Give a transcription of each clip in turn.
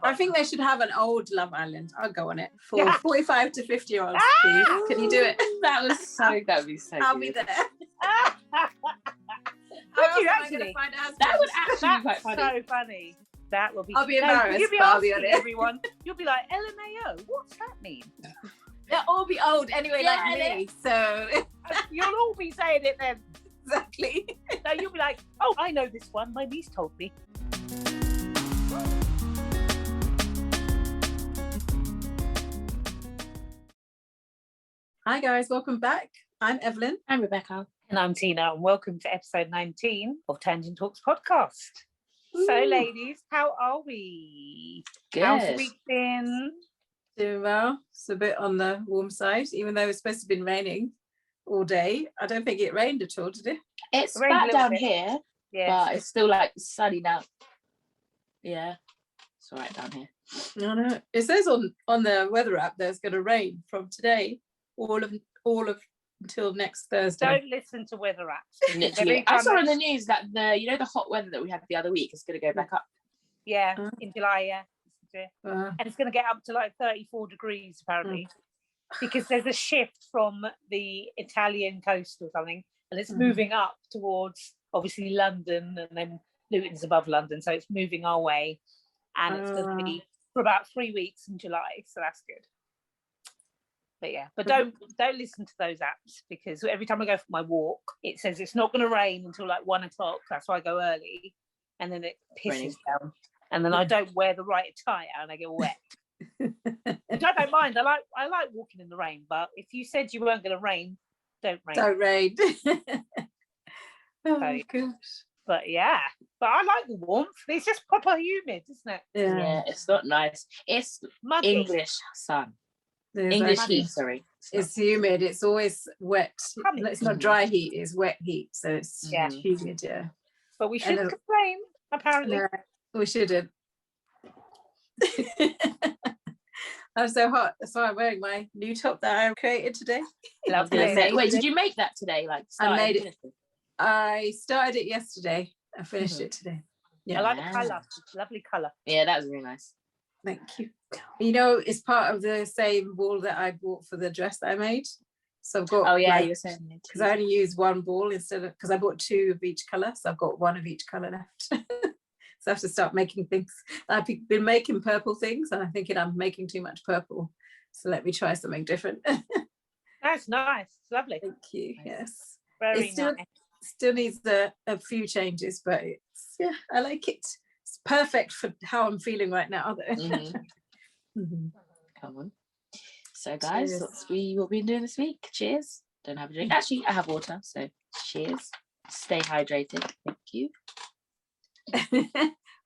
I think they should have an old Love Island. I'll go on it for 45 to 50-year-olds, please. Can you do it? That'd be so I'll good. be there. Would you actually? That would actually be quite That's funny. so funny. That will be. I'll be embarrassed, You'll be but I'll be asking on it. everyone. You'll be like, LMAO, what's that mean? They'll all be old anyway, Yeah, like me. So You'll all be saying it then. exactly. So you'll be like, oh, I know this one. My niece told me. Hi guys, welcome back. I'm Evelyn. I'm Rebecca. And I'm Tina, and welcome to episode 19 of Tangent Talks podcast. So, ladies, how are we? Good. How's the week been? Doing well. It's a bit on the warm side, even though it's supposed to have been raining all day. I don't think it rained at all, did it? It's Rained a back little down bit. here, Yeah. but it's still like sunny now. Yeah, it's all right down here. No, no. It says on the weather app there's going to rain from today, all of until next Thursday. Don't listen to weather apps. Literally, I saw on the news that the hot weather that we had the other week is going to go back up. Yeah, in July, yeah. Uh, And it's going to get up to like 34 degrees apparently, because there's a shift from the Italian coast or something, and it's moving up towards obviously London, and then Luton's above London, so it's moving our way, and it's going to be for about 3 weeks in July, so that's good. But yeah, but don't listen to those apps, because every time I go for my walk, it says it's not going to rain until like 1 o'clock. That's why I go early, and then it pisses down, and then I don't wear the right attire and I get wet. Which I don't mind. I like walking in the rain, but if you said you weren't going to rain, don't rain. Don't rain. Oh So, gosh. But yeah, but I like the warmth. It's just proper humid, isn't it? Yeah, it's not nice. It's Muggy. English sun. There's English actually- heat, sorry. It's humid. It's always wet. Humid. It's not dry heat. It's wet heat. So it's Yeah. humid. Yeah. But we should And, complain, apparently. No, we shouldn't. I'm so hot. That's why I'm wearing my new top that I created today. I was gonna Lovely. say, wait, did you make that today? Like, I made it. I started it yesterday. I finished it today. Yeah. I like the Yeah. colour. It's a lovely colour. Yeah, that was really nice. Thank you. You know, it's part of the same ball that I bought for the dress that I made. So I've got. Oh yeah, you were saying it. Because I only use one ball instead of, because I bought two of each colour, so I've got one of each colour left. So I have to start making things. I've been making purple things, and I'm thinking I'm making too much purple. So let me try something different. That's nice. It's lovely. Thank you. Yes. Very It still, nice. still needs a few changes, but yeah, I like it. It's perfect for how I'm feeling right now, though. Mhm. Come on. So guys, Cheers. what we've been doing this week. Cheers. Don't have a drink. Actually, I have water, so cheers. Stay hydrated. Thank you.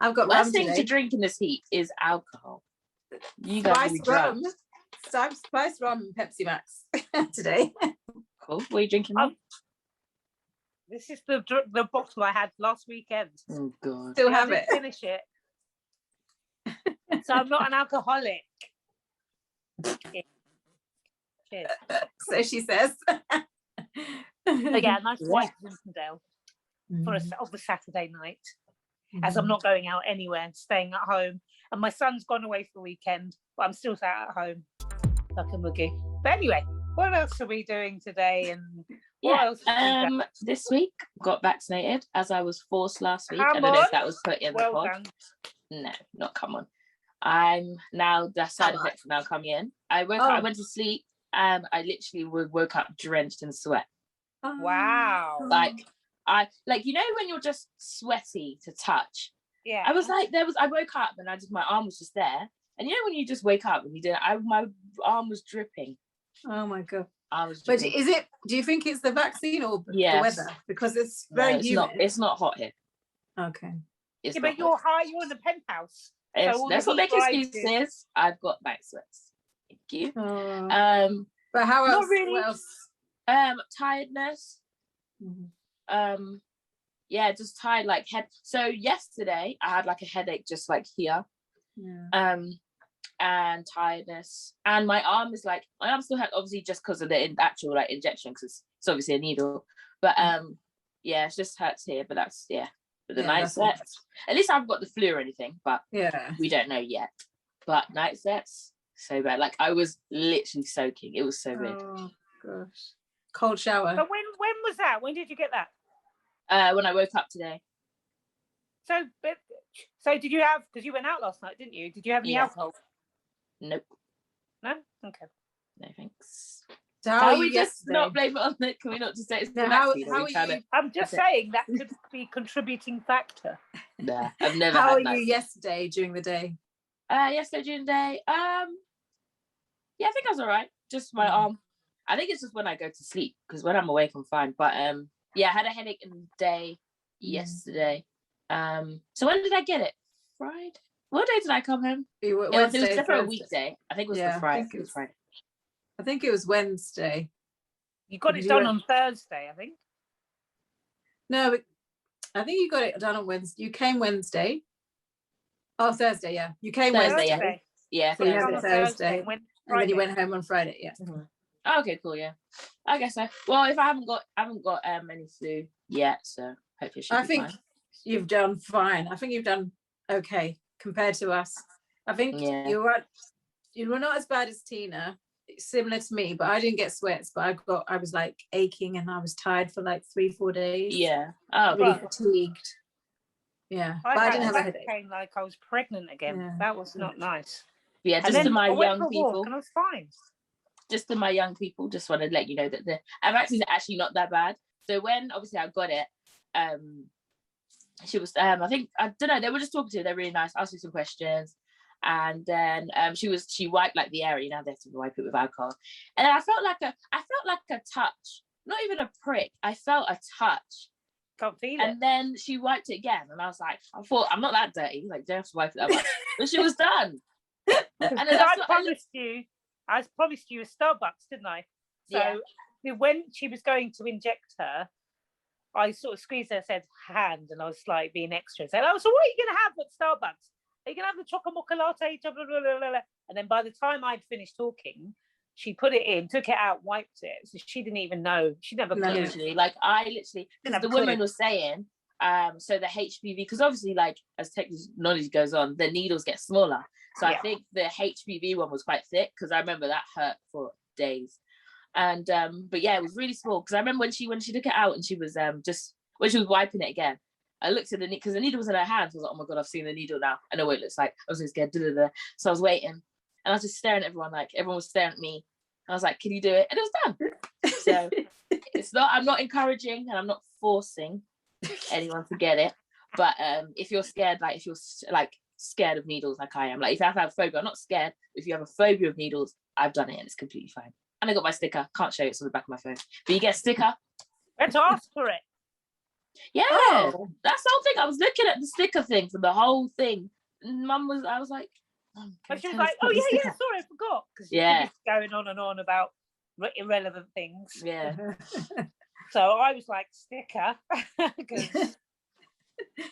I've got rum Worst thing today. to drink in this heat is alcohol. You guys Spice will be drunk. rum. Spice rum and Pepsi Max today. Cool. What are you drinking? Oh, Mum? This is the bottle I had last weekend. Oh god. Still I have didn't it. finish it. So I'm not an alcoholic. Cheers. So she says. But yeah, a nice Yeah. white Zinfandel for a Saturday night, as I'm not going out anywhere and staying at home. And my son's gone away for the weekend, but I'm still sat at home like a muggy. But anyway, what else are we doing today? And what else? have we done? This week got vaccinated as I was forced last week. I Come don't know on. if that was put in the Well pod. done. No, not come on. I'm now the side effects are now coming in. I woke up, I went to sleep, and I literally woke up drenched in sweat. Wow. Like you know when you're just sweaty to touch. Yeah. I was like, I woke up and my arm was just there. And you know when you just wake up and you didn't, my arm was dripping. Oh my god. I was But dripping. is it, do you think it's the vaccine or the Yes. weather? Because it's No, very it's humid. it's not hot here. Okay. It's Yeah, not but you're high, you're in the penthouse. It's, all that's the what heat make rises. excuses. I've got night sweats. Thank you. Oh. But how not else? really. What else? Tiredness. Mhm. Yeah, just tired, like head. So yesterday I had like a headache just like here. Yeah. And tiredness, and my arm still had, obviously just because of the actual like injection, because it's obviously a needle, but yeah, it just hurts here, but that's But the night sets, at least I haven't got the flu or anything, but we don't know yet. But night sets, so bad. Like I was literally soaking. It was so weird. Oh gosh. Cold shower. But when was that? When did you get that? When I woke up today. So did you have, because you went out last night, didn't you? Did you have any alcohol? Nope. No? Okay. No thanks. So how we just not blame it on it? Can we not just say it's the vaccine? I'm just saying that could be a contributing factor. Nah, I've never How had were that. you yesterday during the day? Yesterday during the day, yeah, I think I was all right. Just my arm. I think it's just when I go to sleep, because when I'm awake I'm fine. But yeah, I had a headache in the day yesterday. So when did I get it? Friday. What day did I come home? It was definitely a weekday. I think it was the Friday. It was Friday. I think it was Wednesday. You got it done on Thursday, I think. No, I think you got it done on Wednesday. You came Wednesday. Oh, Thursday, yeah. You came Thursday, Wednesday. Yeah. So you had it Thursday. And then you went home on Friday, yeah. Oh, okay, cool, yeah. I guess so. Well, if I haven't got any flu yet, so hopefully I think fine. You've done fine. I think you've done okay compared to us. I think you were not as bad as Tina, similar to me, but I didn't get sweats, but I was like aching and I was tired for like 3-4 days. Yeah. Oh, really fatigued. Yeah. But I didn't have a headache. Came like I was pregnant again. Yeah. That was not nice. Yeah, just to my young people. And I was fine. Just to my young people, just want to let you know that the vaccines are actually not that bad. So when obviously I got it, she was I think, I don't know, they were just talking to her, they're really nice, asked me some questions, and then she wiped like the area, they have to wipe it with alcohol, and then I felt like a touch, not even a prick, I felt a touch. Can't feel it. And then she wiped it again, and I was like, I thought, I'm not that dirty, like don't have to wipe it that much. But she was done. And then I promised you a Starbucks, didn't I? So when she was going to inject her, I sort of squeezed her hand, and I was like being extra. Said, "Oh, so what are you going to have at Starbucks? Are you going to have the chocolate mocha latte?" Blah, blah, blah, blah. And then by the time I'd finished talking, she put it in, took it out, wiped it. So she didn't even know. She never literally, like I literally, because the woman was saying, so the HPV, because obviously, like as technology goes on, the needles get smaller. So I think the HPV one was quite thick, because I remember that hurt for days. And but yeah, it was really small, because I remember when she took it out and she was just when she was wiping it again, I looked at the needle, because the needle was in her hand. I was like, oh my god, I've seen the needle now. I know what it looks like. I was so scared. So I was waiting, and I was just staring at everyone, like everyone was staring at me. I was like, can you do it? And it was done. So I'm not encouraging and I'm not forcing anyone to get it. But if you're scared, like if you're like scared of needles like I am, like if I have a phobia, I'm not scared. If you have a phobia of needles, I've done it and it's completely fine. And I got my sticker. Can't show you, it's on the back of my phone. But you get a sticker. Let's ask for it. Yeah, that's the whole thing. I was looking at the sticker thing for the whole thing. And I was like, but she was like, oh yeah, sorry, I forgot. Because she was going on and on about irrelevant things. Yeah. So I was like, sticker.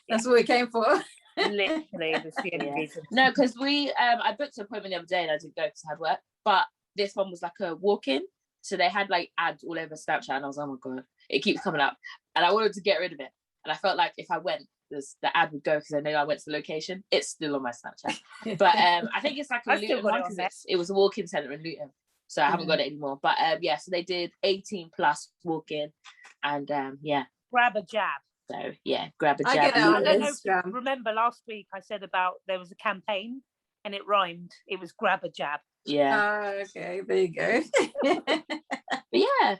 That's what we came for. Literally, that's the only reason. No, because I booked an appointment the other day and I didn't go because I had work. But this one was like a walk-in, so they had like ads all over Snapchat, and I was, oh my god, it keeps coming up, and I wanted to get rid of it, and I felt like if I went, the ad would go, because I know I went to the location. It's still on my Snapchat, but I think it's like a Luton one, because it was a walk-in centre in Luton, so I haven't got it anymore. But yeah, so they did 18 plus walk-in, and grab a jab. So yeah, grab a jab. I don't know if you remember last week I said about there was a campaign and it rhymed. It was grab a jab. Yeah. Okay, there you go. But yeah.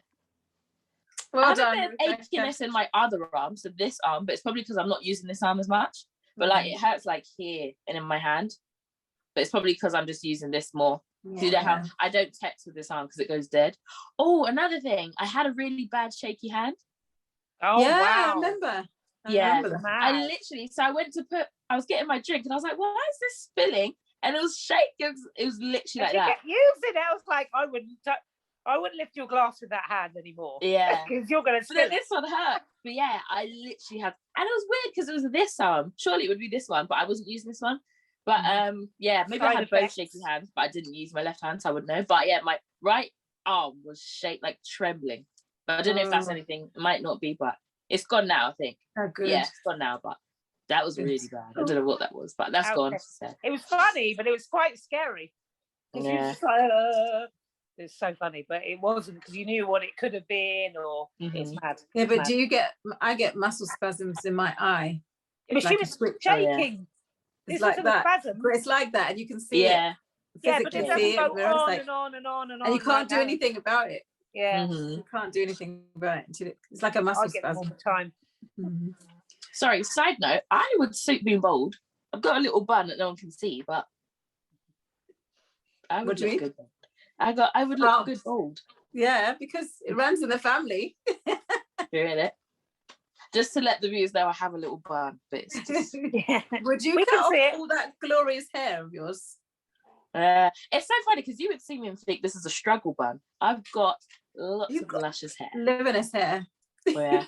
Well done. I have a bit of achiness in my other arm, so this arm, but it's probably because I'm not using this arm as much. But like it hurts like here and in my hand. But it's probably because I'm just using this more. Yeah. I don't text with this arm because it goes dead. Oh, another thing. I had a really bad shaky hand. Oh yeah, wow. I remember. I literally, so I was getting my drink and I was like, why is this spilling? And it was shaking. It was literally like that. Get used it. I was like, I wouldn't lift your glass with that hand anymore. Yeah. Because you're going to spill. But then this one hurt. But yeah, I literally had, and it was weird because it was this arm. Surely it would be this one, but I wasn't using this one. But yeah, maybe I had both shaky hands, but I didn't use my left hand, so I wouldn't know. But yeah, my right arm was like trembling. But I don't know if that's anything. It might not be, but it's gone now, I think. Oh, good. Yeah, it's gone now, but That was really bad. I don't know what that was, but that's gone. So. It was funny, but it was quite scary. Yeah. It's so funny, but it wasn't, because you knew what it could have been, or it's mad. Yeah, but mad. do you get? I get muscle spasms in my eye. But she was shaking. It's like that. But it's like that, and you can see it. Yeah, but it doesn't go on and on and on and on. And you can't do anything about it. Yeah, you can't do anything about it until it's like a muscle spasm. I get them all the time. Sorry, side note, I would suit being bald. I've got a little bun that no one can see, but I would look good. I would look good bald. Yeah, because it runs in the family. Really? Just to let the viewers know I have a little bun, but it's just... Would you cut off all that glorious hair of yours? It's so funny because you would see me and think this is a struggle bun. I've got lots of luscious hair. Luminous hair. Yeah.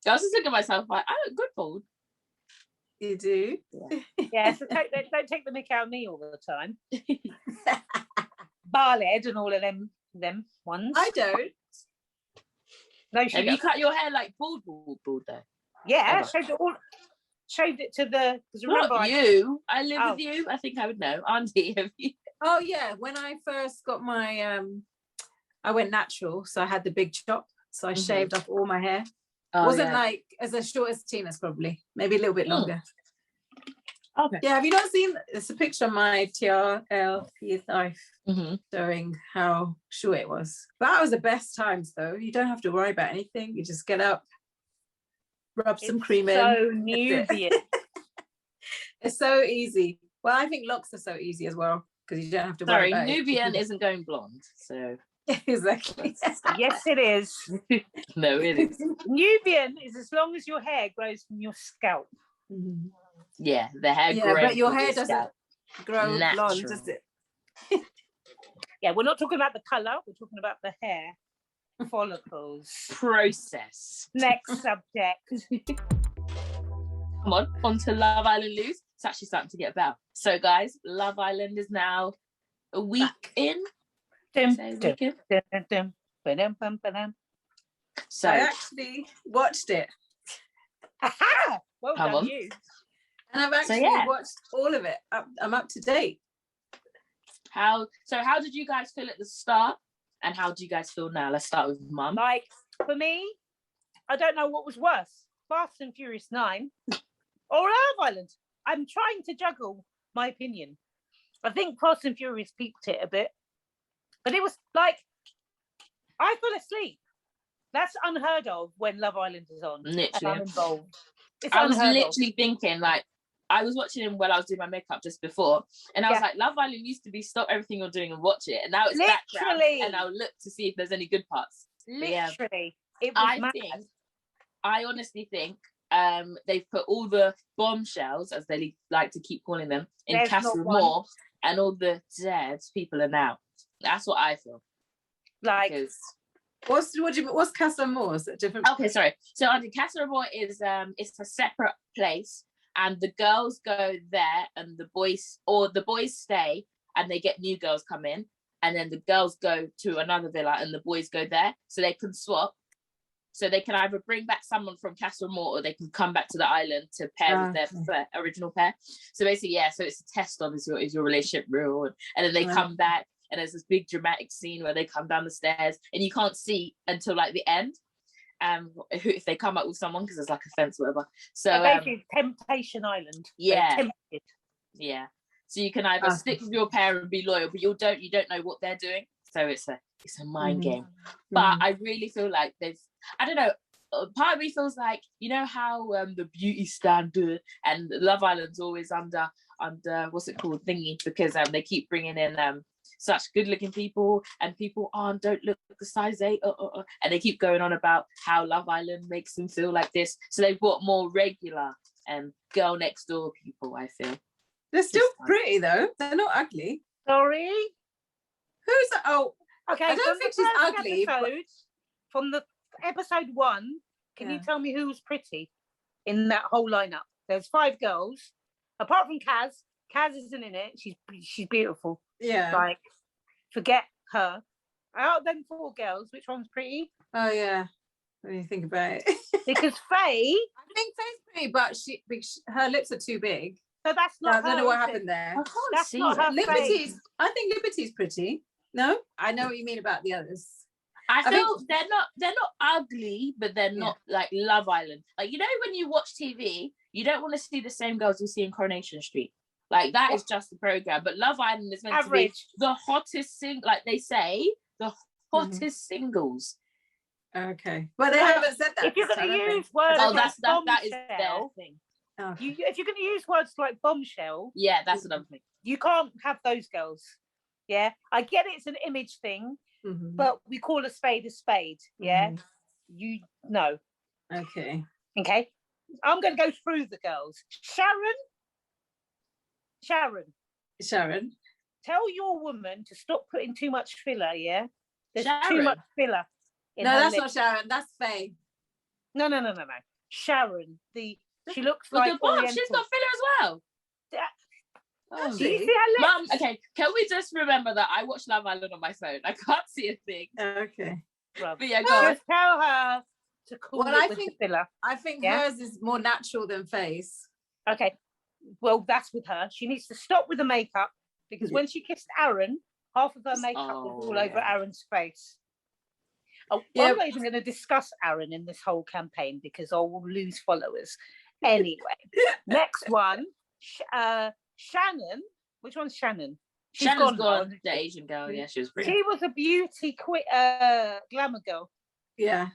I was just looking at myself like, I look good bald. You do? Yeah, so don't take the mick out of me all the time. Barled and all of them ones. I don't. No, have you cut your hair like bald though? Yeah, shaved it to the. Because remember, I live with you. I think I would know, Auntie. Have you? Oh yeah, when I first got my, I went natural, so I had the big chop, so I shaved off all my hair. Wasn't like as short as Tina's, probably, maybe a little bit longer. Okay. Yeah, have you not seen? It's a picture of my TRL life showing how short it was. That was the best times, though. You don't have to worry about anything. You just get up, rub some cream in. So Nubian. It's so easy. Well, I think locks are so easy as well because you don't have to worry about Nubian isn't going blonde, so exactly. Yes, it is. No, it is. Nubian is as long as your hair grows from your scalp. Yeah, the hair grows. But your hair doesn't grow blonde, does it? Yeah, we're not talking about the colour, we're talking about the hair follicles. Process. Next subject. Come on to Love Island Lose. It's actually starting to get better. So guys, Love Island is now a week in. So I actually watched it. Well done, you. And I've actually watched all of it. I'm up to date. How did you guys feel at the start, and how do you guys feel now? Let's start with Mum. Like, for me, I don't know what was worse, Fast and Furious 9 or Love Island. I'm trying to juggle my opinion. I think Fast and Furious peaked it a bit, but it was like, I fell asleep. That's unheard of when Love Island is on. Literally. And I'm involved. I was literally thinking, like, I was watching him while I was doing my makeup just before, and I was like, Love Island used to be stop everything you're doing and watch it, and now it's background, and I'll look to see if there's any good parts. Literally, it was mad. I honestly think they've put all the bombshells, as they like to keep calling them, in Castle Moore, and all the dead people are now. That's what I feel. Like, what's Castle Moore? Is it different? Okay, sorry. So Castle Moore is it's a separate place, and the girls go there, and the boys stay, and they get new girls come in, and then the girls go to another villa, and the boys go there, so they can swap. So they can either bring back someone from Castle Moore, or they can come back to the island to pair with their original pair. So basically, so it's a test of is your relationship real, and then they come back, and there's this big dramatic scene where they come down the stairs, and you can't see until like the end, if they come up with someone, because there's like a fence or whatever. So basically, Temptation Island. Yeah. So you can either stick with your pair and be loyal, but you don't know what they're doing. So it's a mind game. But I really feel like I don't know, part of me feels like, you know how the beauty standard and Love Island's always under what's it called, thingy, because they keep bringing in such good looking people, and people don't look the size 8 and they keep going on about how Love Island makes them feel like this, so they've got more regular girl next door people. I feel they're still pretty though, they're not ugly. Sorry, who's okay, I don't think she's ugly from the episode 1. Can you tell me who's pretty in that whole lineup? There's 5 girls apart from Kaz. Kaz isn't in it. She's beautiful. Like, forget her. Out of them 4 girls, which one's pretty? Oh yeah, When you think about it. Because Faye, I think Faye's pretty, but her lips are too big. so that's not. I don't know her, what is it? happened there. I can't That's see not it. her Liberty's. face. I think Liberty's pretty. No, I know what you mean about the others. I think- feel they're not ugly, but they're not like Love Island. Like, you know, when you watch TV, you don't want to see the same girls you see in Coronation Street. Like, that is just the program. But Love Island is meant Average. to be the hottest like they say, the hottest singles. Okay, well, they haven't said that. If you're this going time, to have use they? words Oh, like that is their bombshell, thing. Okay. if you're going to use words like bombshell, Yeah, that's another thing. you can't have those girls. Yeah, I get it's an image thing, Mhm. but we call a spade a spade. Yeah, Mhm. you know. Okay. Okay, I'm going to go through the girls. Sharon, Sharon. tell your woman to stop putting too much filler. Yeah, there's too Sharon? much filler. In No, her that's lips. not Sharon. That's Faye. No. Sharon, she looks But like the bomb, Oriental. she's got filler as well. Oh, Do you see her Mum, lips? okay, can we just remember that I watch Love Island on my phone? I can't see a thing. Okay. Bruv. But yeah, go on. Just tell her to cool Well, it I with think- the filler. I think Yeah? hers is more natural than Faye's. Okay. Well, that's with her. She needs to stop with the makeup because Yeah. when she kissed Aaron, half of her makeup was all over yeah. Aaron's face. Oh, Yeah. I'm not even going to discuss Aaron in this whole campaign because I will lose followers. Anyway, next one, Shannon. Which one's Shannon? She's Shannon's gone. gone. The Asian girl, yeah, she was pretty. She was a beauty glamour girl. Yeah.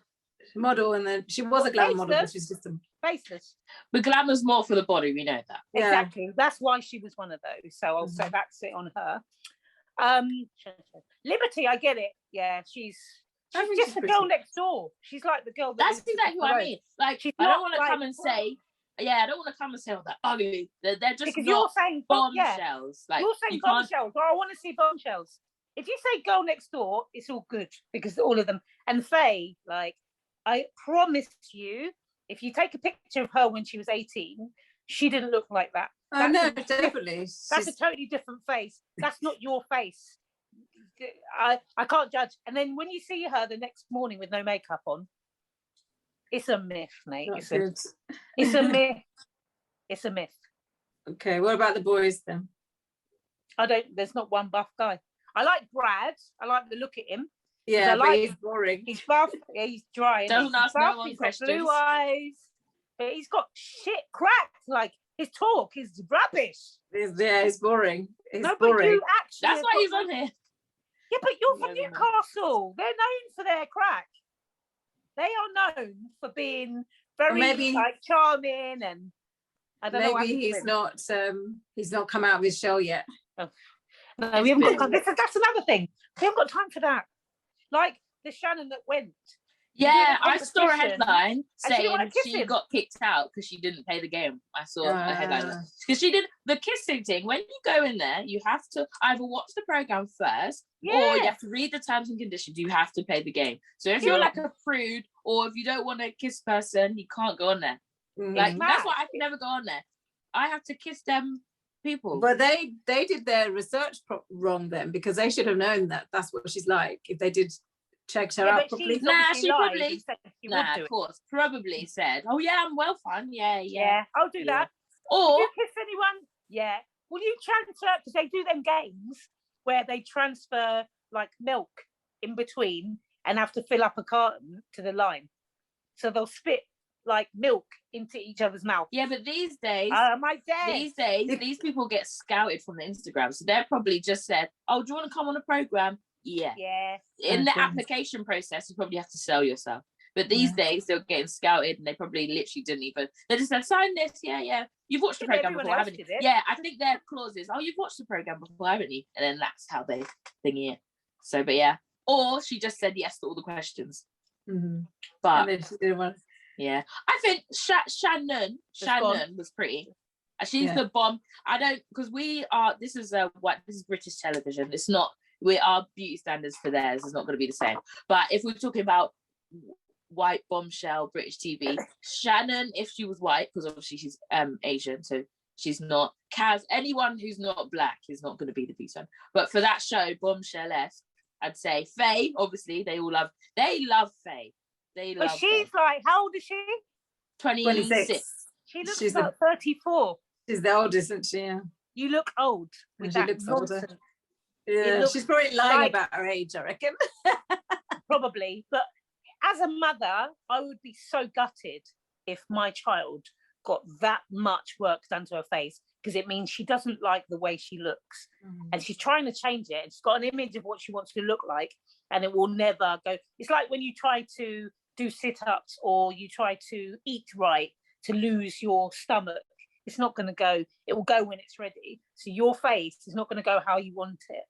Model, and then she was a glam model, but she's just a Faceless. But glamour's more for the body, we know that. Yeah. Exactly. That's why she was one of those. So I'll say that's it on her. Liberty, I get it. Yeah, she's I think just she's the pretty. girl next door. She's like the girl. That's lives exactly what I below. mean. Like, She's I not don't want to like- come and say, I don't want to come and say, oh, they're ugly. They're just Because not you're saying bombshells. Like, you're saying you can't. bombshells. Or I want to see bombshells. If you say girl next door, it's all good because all of them. And Faye, like, I promise you, if you take a picture of her when she was 18, she didn't look like that. Oh, no, That's definitely. That's a totally different face. That's not your face. I can't judge. And then when you see her the next morning with no makeup on, it's a myth, mate. Not It's a good. myth. It's a myth. Okay, what about the boys then? There's not one buff guy. I like Brad. I like the look at him. Yeah, I but like- he's boring. He's buff. Yeah, he's dry. Don't He's ask no buff, one he's got questions. blue eyes. But he's got shit crack. Like his talk is rubbish. He's boring. He's No, but boring. you actually. That's have why got- he's on here. Yeah, but you're from Yeah, they're not. Newcastle. They're known for their crack. They are known for being very maybe- like charming and I don't know. what Maybe happened to him. he's not come out of his shell yet. No, we haven't got time. That's another thing. We haven't got time for that. Like the Shannon that went. Yeah, the I saw a competition, headline and she didn't saying wanna kiss she him. got kicked out because she didn't pay the game. I saw a headline because she did the kissing thing. When you go in there, you have to either watch the program first, or you Yeah. have to read the terms and conditions. You have to pay the game. So if you're Yeah. like a prude, or if you don't want to kiss a person, you can't go on there. Mm. Like mad. that's why I can never go on there. I have to kiss them people. But they did their research wrong then, because they should have known that that's what she's like if they did checked her Yeah, out but properly. she's Nah, obviously she lied probably- and said she Nah, would do of it. course, probably said, "Oh yeah, I'm well fun, yeah." Yeah, I'll do Yeah. that. Or Will you kiss anyone? Yeah. Will you transfer? Because they do them games where they transfer like milk in between and have to fill up a carton to the line. So they'll spit like milk into each other's mouth. yeah, but these days, My dad. these people get scouted from the Instagram, so they're probably just said, "Oh, do you want to come on a program?" Yeah. Yeah. In the Okay. application process, you probably have to sell yourself. But these days, they're getting scouted, and they probably literally didn't even. They just said, "Sign this, yeah. You've watched the Yeah, program everyone before, else haven't you?" did it. Yeah, I think their clause is, "Oh, you've watched the program before, haven't you?" And then that's how they thingy it. So, but yeah, or she just said yes to all the questions. Mhm. But And then she didn't want. yeah, I think Shannon gone. was pretty. She's Yeah. the bomb. I don't, because we are. This is this is British television. It's not. Our beauty standards for theirs is not going to be the same. But if we're talking about white bombshell British TV, Shannon, if she was white, because obviously she's Asian, so she's not. Kaz, anyone who's not black is not going to be the beauty standard. But for that show, bombshell-esque, I'd say Faye. Obviously, they love Faye. They But love she's them. like, how old is she? 26. She looks She's about 34. She's the oldest, isn't she? Yeah. You look old with She that looks nonsense. older. Yeah, looks she's probably lying like- about her age, I reckon. Probably. But as a mother, I would be so gutted if my child got that much work done to her face, because it means she doesn't like the way she looks. And she's trying to change it. She's got an image of what she wants to look like, and it will never go. It's like when you try to do sit-ups or you try to eat right to lose your stomach. It's not going to go. It will go when it's ready. So your face is not going to go how you want it.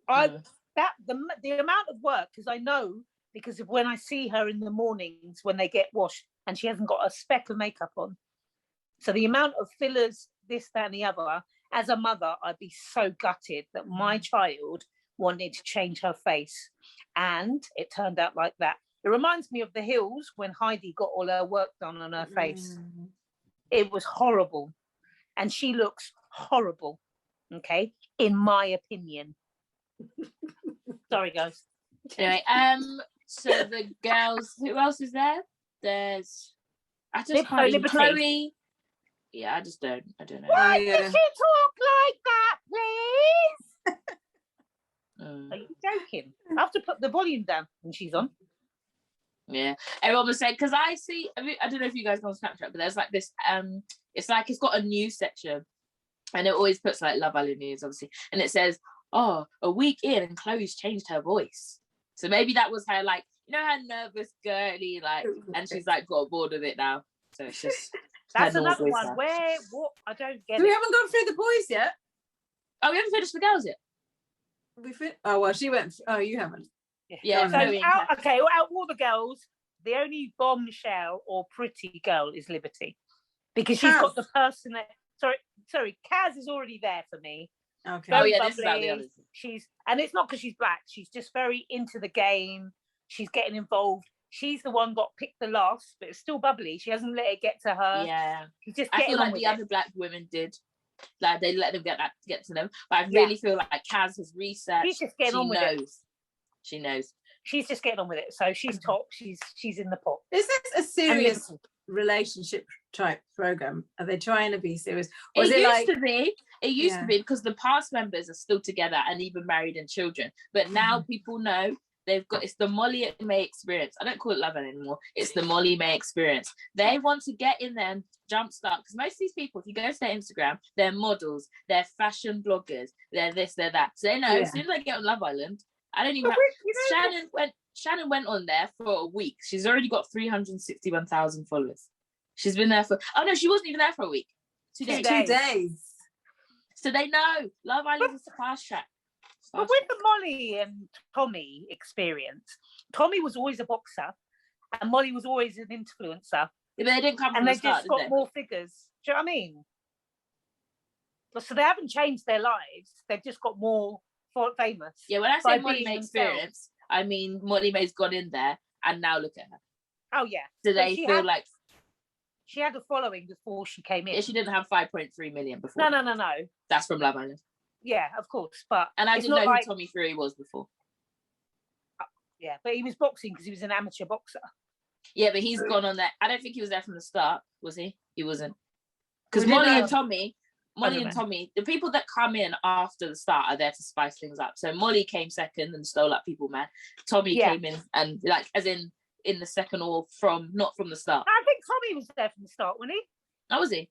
The amount of work, because I know, because of when I see her in the mornings when they get washed and she hasn't got a speck of makeup on. So the amount of fillers, this, that, and the other, as a mother, I'd be so gutted that my child wanted to change her face. And it turned out like that. It reminds me of The Hills when Heidi got all her work done on her face. It was horrible. And she looks horrible, okay, in my opinion. Sorry, guys. Anyway, so the girls, who else is there? There's, I just can't even, Chloe. Yeah, I don't know. Why does she talk like that, please? Are you joking? I have to put the volume down when she's on. Yeah, everyone was saying, because I see, I don't know if you guys know on Snapchat, but there's like this, it's like it's got a news section, and it always puts like Love Island news, obviously, and it says, oh, a week in and Chloe's changed her voice. So maybe that was her, like, you know, her nervous, girly, like, and she's like got bored of it now. So it's just that's another one. Now. What? I don't get it. We haven't gone through the boys yet. Oh, we haven't finished the girls yet. Oh well, she went. Oh, you haven't. Yeah. So out of all the girls, the only bombshell or pretty girl is Liberty, because she's got the person that. Sorry, Kaz is already there for me. Okay. Very this bubbly. is about the others. And it's not because she's black. She's just very into the game. She's getting involved. She's the one got picked the last, but it's still bubbly. She hasn't let it get to her. Yeah. She's just I feel like the other black women did. Like they let them get to them. But I really feel like Kaz has researched. She's just getting on with it. She knows. She's just getting on with it. So she's top. She's in the pot. Is this a serious relationship type program? Are they trying to be serious? Or It used to be. It used to be, because the past members are still together and even married and children. But now people know it's the Molly and May experience. I don't call it Love Island anymore. It's the Molly May experience. They want to get in there and jumpstart, because most of these people, if you go to their Instagram, they're models, they're fashion bloggers, they're this, they're that. So they know as soon as they get on Love Island, I don't even Shannon went on there for a week. She's already got 361,000 followers. She's been there for she wasn't even there for a week. 2 days. 2 days. So they know Love Island is the fast track. But with the Molly and Tommy experience, Tommy was always a boxer and Molly was always an influencer. Yeah, but they didn't come from and the they start, just got more figures. Do you know what I mean? So they haven't changed their lives. They've just got more famous. Yeah, when I say Molly May experience, I mean Molly May's gone in there and now look at her. Oh yeah. So they feel like she had a following before she came in. Yeah, she didn't have 5.3 million before. No. That's from Love Island. Yeah, of course. But and I didn't know who Tommy Fury was before. Yeah, but he was boxing because he was an amateur boxer. Yeah, but he's gone on there. I don't think he was there from the start, was he? He wasn't. Because Molly and Tommy, the people that come in after the start are there to spice things up. So Molly came second and stole up people, man. Tommy came in and like as in the second or not from the start. I think Tommy was there from the start, wasn't he? Oh, was he?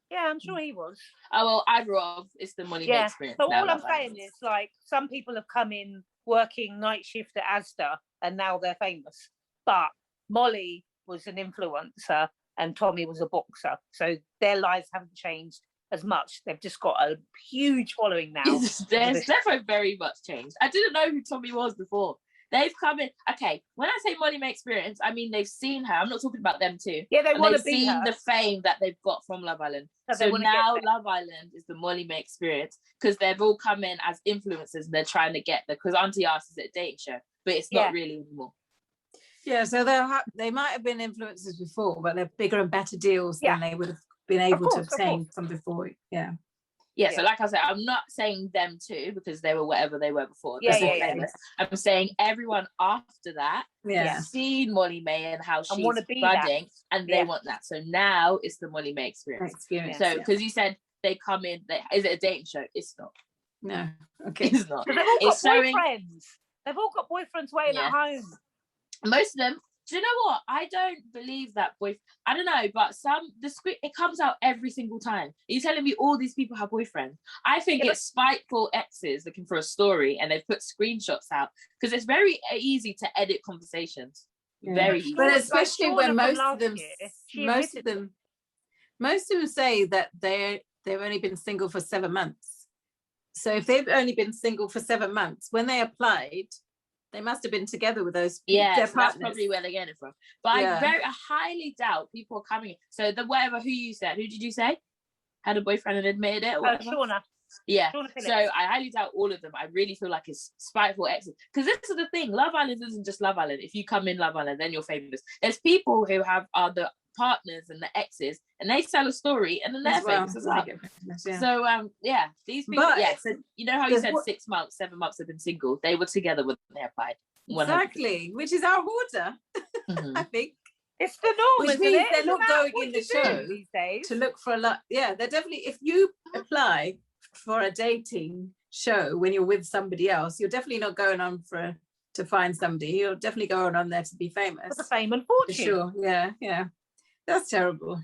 Yeah, I'm sure he was. Oh well, either of it's the Molly May experience. But all I'm saying is, like, some people have come in working night shift at Asda and now they're famous. But Molly was an influencer and Tommy was a boxer, so their lives haven't changed as much. They've just got a huge following now. There's definitely very much changed. I didn't know who Tommy was before. They've come in. Okay, when I say Molly May experience, I mean they've seen her. I'm not talking about them too. Yeah, they want to be seen her. The fame that they've got from Love Island. So now Love Island is the Molly May experience because they've all come in as influencers and they're trying to get there. Because Auntie Ask is a dating show, but it's not really anymore. Yeah, so they might have been influencers before, but they're bigger and better deals than they would have been able to obtain from before. Yeah. Yeah, so like I said, I'm not saying them too because they were whatever they were before. Yeah. I'm saying everyone after that seen Molly May and how she's budding, and they want that. So now it's the Molly May experience. So because you said they come in, is it a dating show? It's not. No, okay, it's not. They've all got boyfriends. They've all got boyfriends waiting at home. Most of them. Do you know what? I don't believe that I don't know, but the script, it comes out every single time. Are you telling me all these people have boyfriends? I think it's spiteful exes looking for a story, and they've put screenshots out because it's very easy to edit conversations. Very easy. But especially when most of them say that they've only been single for 7 months. So if they've only been single for 7 months, when they applied, they must have been together with those. Yeah, so that's probably where they're getting it from. But I highly doubt people are coming. So who you said, who did you say had a boyfriend and admitted it? Shauna. Yeah. So I highly doubt all of them. I really feel like it's spiteful exes. Because this is the thing. Love Island isn't just Love Island. If you come in Love Island, then you're famous. There's people who have other partners and the exes, and they sell a story, and then they're famous as well. So these people, so you know how you said 6 months, 7 months have been single. They were together when they applied. 100%. Exactly, which is our order. I think it's the norm, which means they're not going in the show these days to look for a lot. Yeah, they're definitely, if you apply for a dating show when you're with somebody else, you're definitely not going on to find somebody. You're definitely going on there to be famous. For the fame and fortune. For sure. Yeah. That's terrible.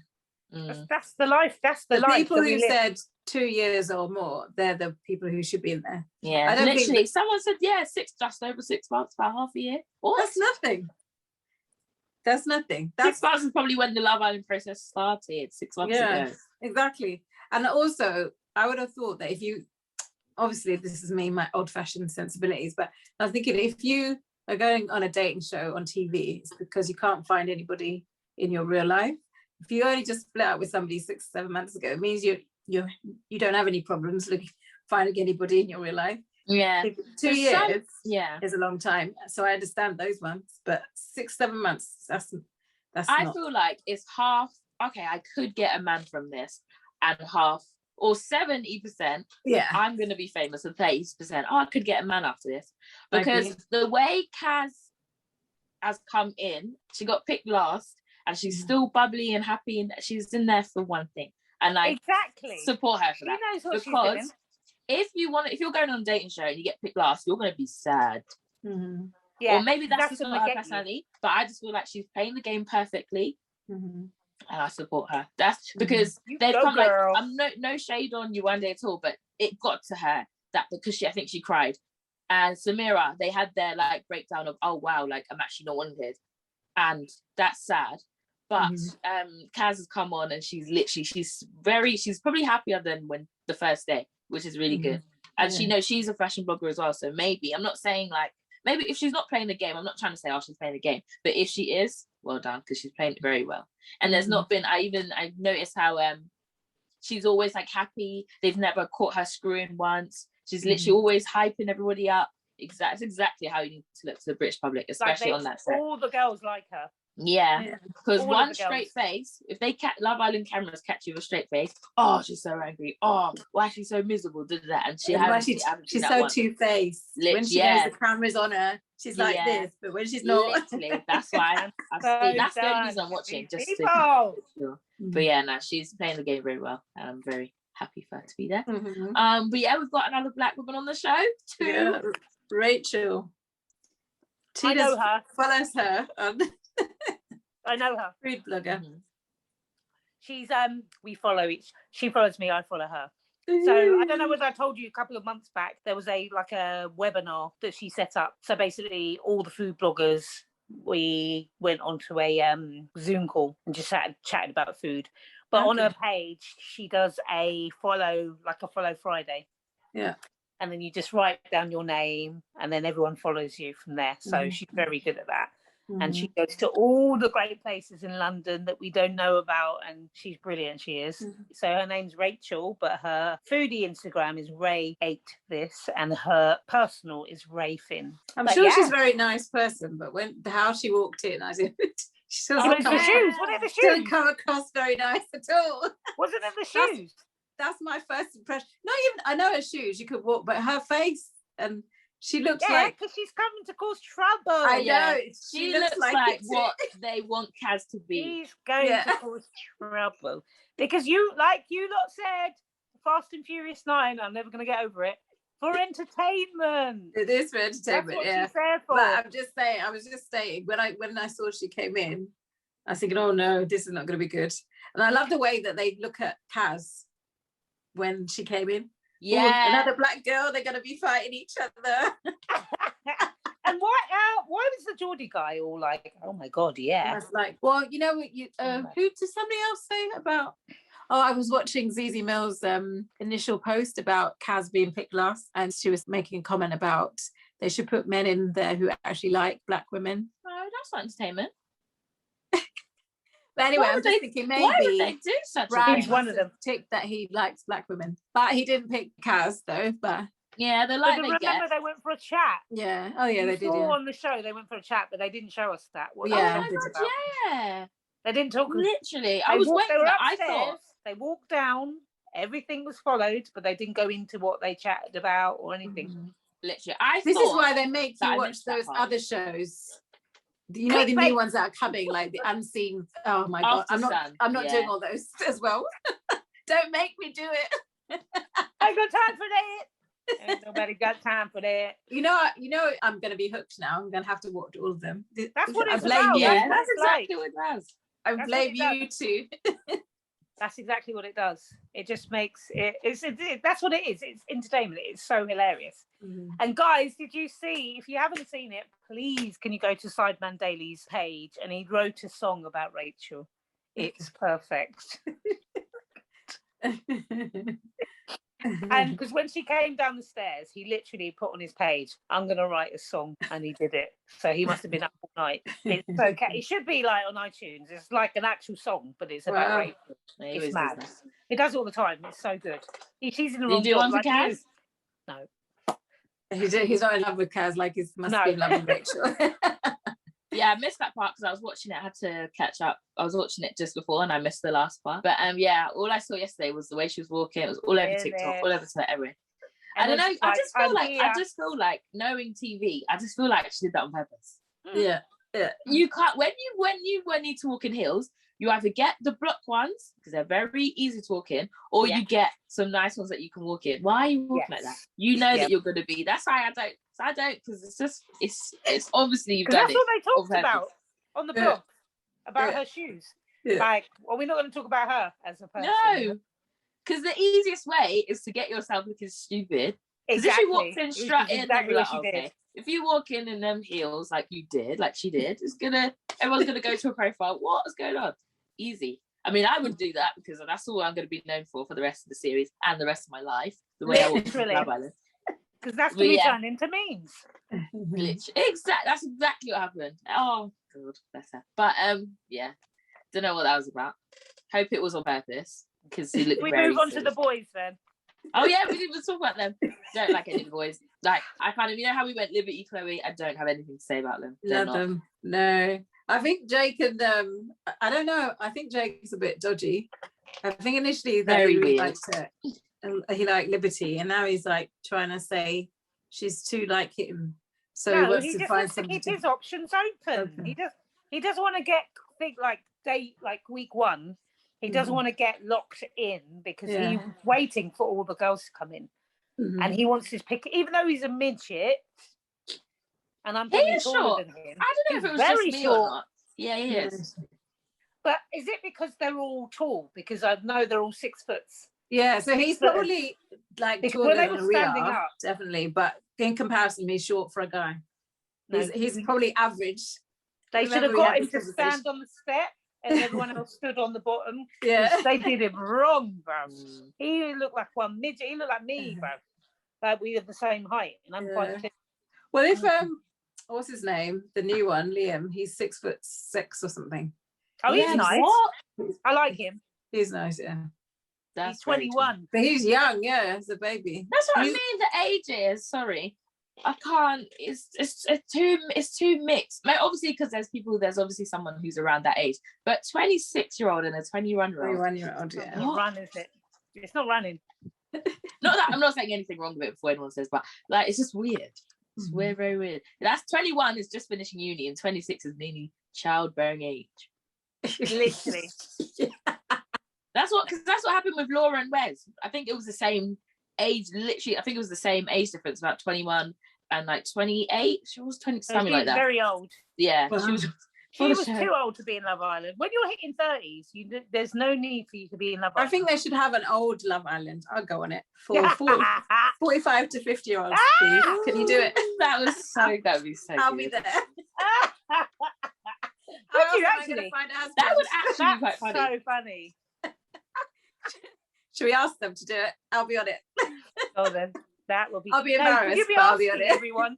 That's the life. That's the life. People who said 2 years or more, they're the people who should be in there. Yeah, literally. Someone said, just over 6 months, about half a year. What? That's nothing. 6 months is probably when the Love Island process started. 6 months ago. Exactly. And also, I would have thought that if you, obviously, this is me, my old-fashioned sensibilities, but I was thinking if you are going on a dating show on TV, it's because you can't find anybody in your real life. If you only just split up with somebody 6 7 months ago, it means you don't have any problems finding anybody in your real life. 2 years is a long time, so I understand those ones, but 6 7 months, that's I feel like it's half. Okay, I could get a man from this, and half or 70%. I'm going to be famous, and 30%. I could get a man after this, because the way Kaz has come in, she got picked last. And she's still bubbly and happy, and she's in there for one thing. And I support her for that. She knows what because she's doing. if you're going on a dating show and you get picked last, you're going to be sad. Yeah, or maybe that's just not her personality, but I just feel like she's playing the game perfectly. And I support her. That's because they've come girl. Like, I'm no shade on you one day at all, but it got to her that because I think she cried. And Samira, they had their like breakdown of, oh wow, like I'm actually not wanted. And that's sad. But Kaz has come on, and she's probably happier than when the first day, which is really good. And she knows she's a fashion blogger as well. So maybe, I'm not saying like, maybe if she's not playing the game, I'm not trying to say, oh, she's playing the game. But if she is, well done, because she's playing it very well. And there's not been, I've noticed how she's always like happy. They've never caught her screwing once. She's literally always hyping everybody up. That's exactly how you need to look to the British public, especially on that set. All the girls like her. Yeah, because one straight face, if they Love Island cameras catch you with a straight face, oh, she's so angry. Oh, why is she so miserable? And she's so two-faced. When she knows the camera's on her, she's like this, but when she's not, literally, that's why that's the only reason I'm watching. Just to sure. But yeah, no, she's playing the game very well, and I'm very happy for her to be there. But yeah, we've got another black woman on the show too. Yeah, Rachel. I know her. Follows her on. I know her. Food blogger. She's we follow each. She follows me. I follow her. So I don't know whether I told you a couple of months back there was a webinar that she set up. So basically, all the food bloggers, we went onto a Zoom call and just chatted about food. But on her page, she does a follow Friday. Yeah. And then you just write down your name, and then everyone follows you from there. So she's very good at that. And she goes to all the great places in London that we don't know about, and she's brilliant. She is. So her name's Rachel, but her foodie Instagram is Ray Ate This, and her personal is Ray Finn. I'm sure she's a very nice person, but how she walked in, I didn't. She doesn't the shoes. What are the shoes? Didn't come across very nice at all. Wasn't it the shoes? that's my first impression. Not even, I know her shoes, you could walk, but her face, and she looks like, because she's coming to cause trouble. I know, she looks like what they want Kaz to be. He's going to cause trouble because you lot said, Fast and Furious 9. I'm never going to get over it. For entertainment. It is for entertainment. That's what she's there for. But I'm just saying. I was just saying when I saw she came in, I was thinking, oh no, this is not going to be good. And I love the way that they look at Kaz when she came in. Yeah, ooh, another black girl. They're going to be fighting each other. And why was the Geordie guy all like, oh my god, yeah? I was like, well, you know what? Who did somebody else say about? Oh, I was watching Zizi Mill's initial post about Kaz being picked last, and she was making a comment about they should put men in there who actually like black women. Oh, that's not entertainment. But anyway, I'm just thinking maybe why would they do such a thing? He's one of them. Ticked that he likes black women, but he didn't pick Kaz though. But yeah, remember they went for a chat. Yeah. Oh yeah, they did. Yeah. On the show, they went for a chat, but they didn't show us that. Yeah. They didn't talk. Literally, I was waiting. I thought they walked down. Everything was followed, but they didn't go into what they chatted about or anything. Mm-hmm. Literally, this is why they make you watch those other shows. You know, the new ones that are coming, like the unseen. Oh my god, I'm not doing all those as well. Don't make me do it. I got time for that. Ain't nobody got time for that. You know, I'm going to be hooked now. I'm going to have to watch all of them. That's what it's blame about. You. Yeah, that's exactly what it does. I blame you too. That's exactly what it does. It just makes it. That's what it is. It's entertainment. It's so hilarious. Mm-hmm. And guys, did you see? If you haven't seen it, please can you go to Sideman Daily's page? And he wrote a song about Rachel. It's perfect. And because when she came down the stairs, he literally put on his page, I'm going to write a song, and he did it. So he must have been up all night. It's okay. It should be like on iTunes. It's like an actual song, but it's about Rachel. It's mad. He does it all the time. It's so good. He's in the wrong job. Like Kaz? No. He's not in love with Kaz, like he must be in love with Rachel. Yeah, I missed that part because I was watching it. I had to catch up. I was watching it just before and I missed the last part. But yeah, all I saw yesterday was the way she was walking. It was all over TikTok, all over Twitter, everywhere. I don't know. I just feel like knowing TV. I just feel like she did that on purpose. Yeah. You can't when you need to walk in heels. You either get the block ones because they're very easy to walk in, or you get some nice ones that you can walk in. Why are you walking like that? You know that you're going to be. That's why I don't because it's obviously you've done it. That's what they talked about on the blog about her shoes. Yeah. Like, well, we're not going to talk about her as a person. No, because the easiest way is to get yourself looking stupid. Exactly. If she walks in strutting, exactly like, okay. If you walk in them heels like you did, like she did, everyone's gonna go to a profile. What is going on? Easy. I mean, I would do that because that's all I'm going to be known for the rest of the series and the rest of my life. The way I walk in Love Island. Because that's going to be turned into memes. Exactly. That's exactly what happened. Oh, God, bless her. But yeah, don't know what that was about. Hope it was on purpose because he looked. We very move on silly. to the boys then. Oh yeah, we didn't even talk about them. Don't like any of the boys. Like I kind of, you know how we went Liberty, Chloe. I don't have anything to say about them. Love them. No. I think Jake and I don't know. I think Jake's a bit dodgy. I think initially that he really liked it. He liked Liberty, and now he's like trying to say she's too like him. So he wants to find something. Keep his options open. He doesn't want to get date like week one. He doesn't want to get locked in because he's waiting for all the girls to come in, and he wants his pick. Even though he's a midget. And I'm pretty taller than him. I don't know if it was very just me or not. Yeah, he is. But is it because they're all tall? Because I know they're all 6 foot. Yeah, so he's probably like taller than we are, definitely. But in comparison, he's short for a guy. He's probably average. They should have got him to stand on the step, and everyone else stood on the bottom. Yeah, they did him wrong, bro. He looked like one midget. He looked like me, bro. Like we are the same height, and I'm quite thin. Well, if what's his name? The new one, Liam. He's 6'6" or something. Oh, he's nice. What? I like him. He's nice, yeah. He's 21. But he's young, yeah, as a baby. That's what I mean, the age is, sorry. I can't, it's too mixed. Like, obviously, because there's obviously someone who's around that age. But 26-year-old and a 21-year-old. 21-year-old, yeah. What run is it? It's not running. Not that I'm not saying anything wrong with it before anyone says, but like it's just weird. It's weird, very weird. That's 21 is just finishing uni, and 26 is nearly childbearing age. Literally. That's what happened with Laura and Wes. I think it was the same age. Literally, I think it was the same age difference, about 21 and like 28. She was 20, something like that. Very old. Yeah, wow. She was too old to be in Love Island. When you're hitting 30s, there's no need for you to be in Love Island. I think they should have an old Love Island. I'll go on it for 45 to 50-year-olds, please. Can you do it? That would be so I'll good. be there. Would you actually? That would actually be quite funny. So funny. Should we ask them to do it? I'll be on it. Oh, then that will be. I'll be embarrassed, you'll be but I'll be on asking it. everyone.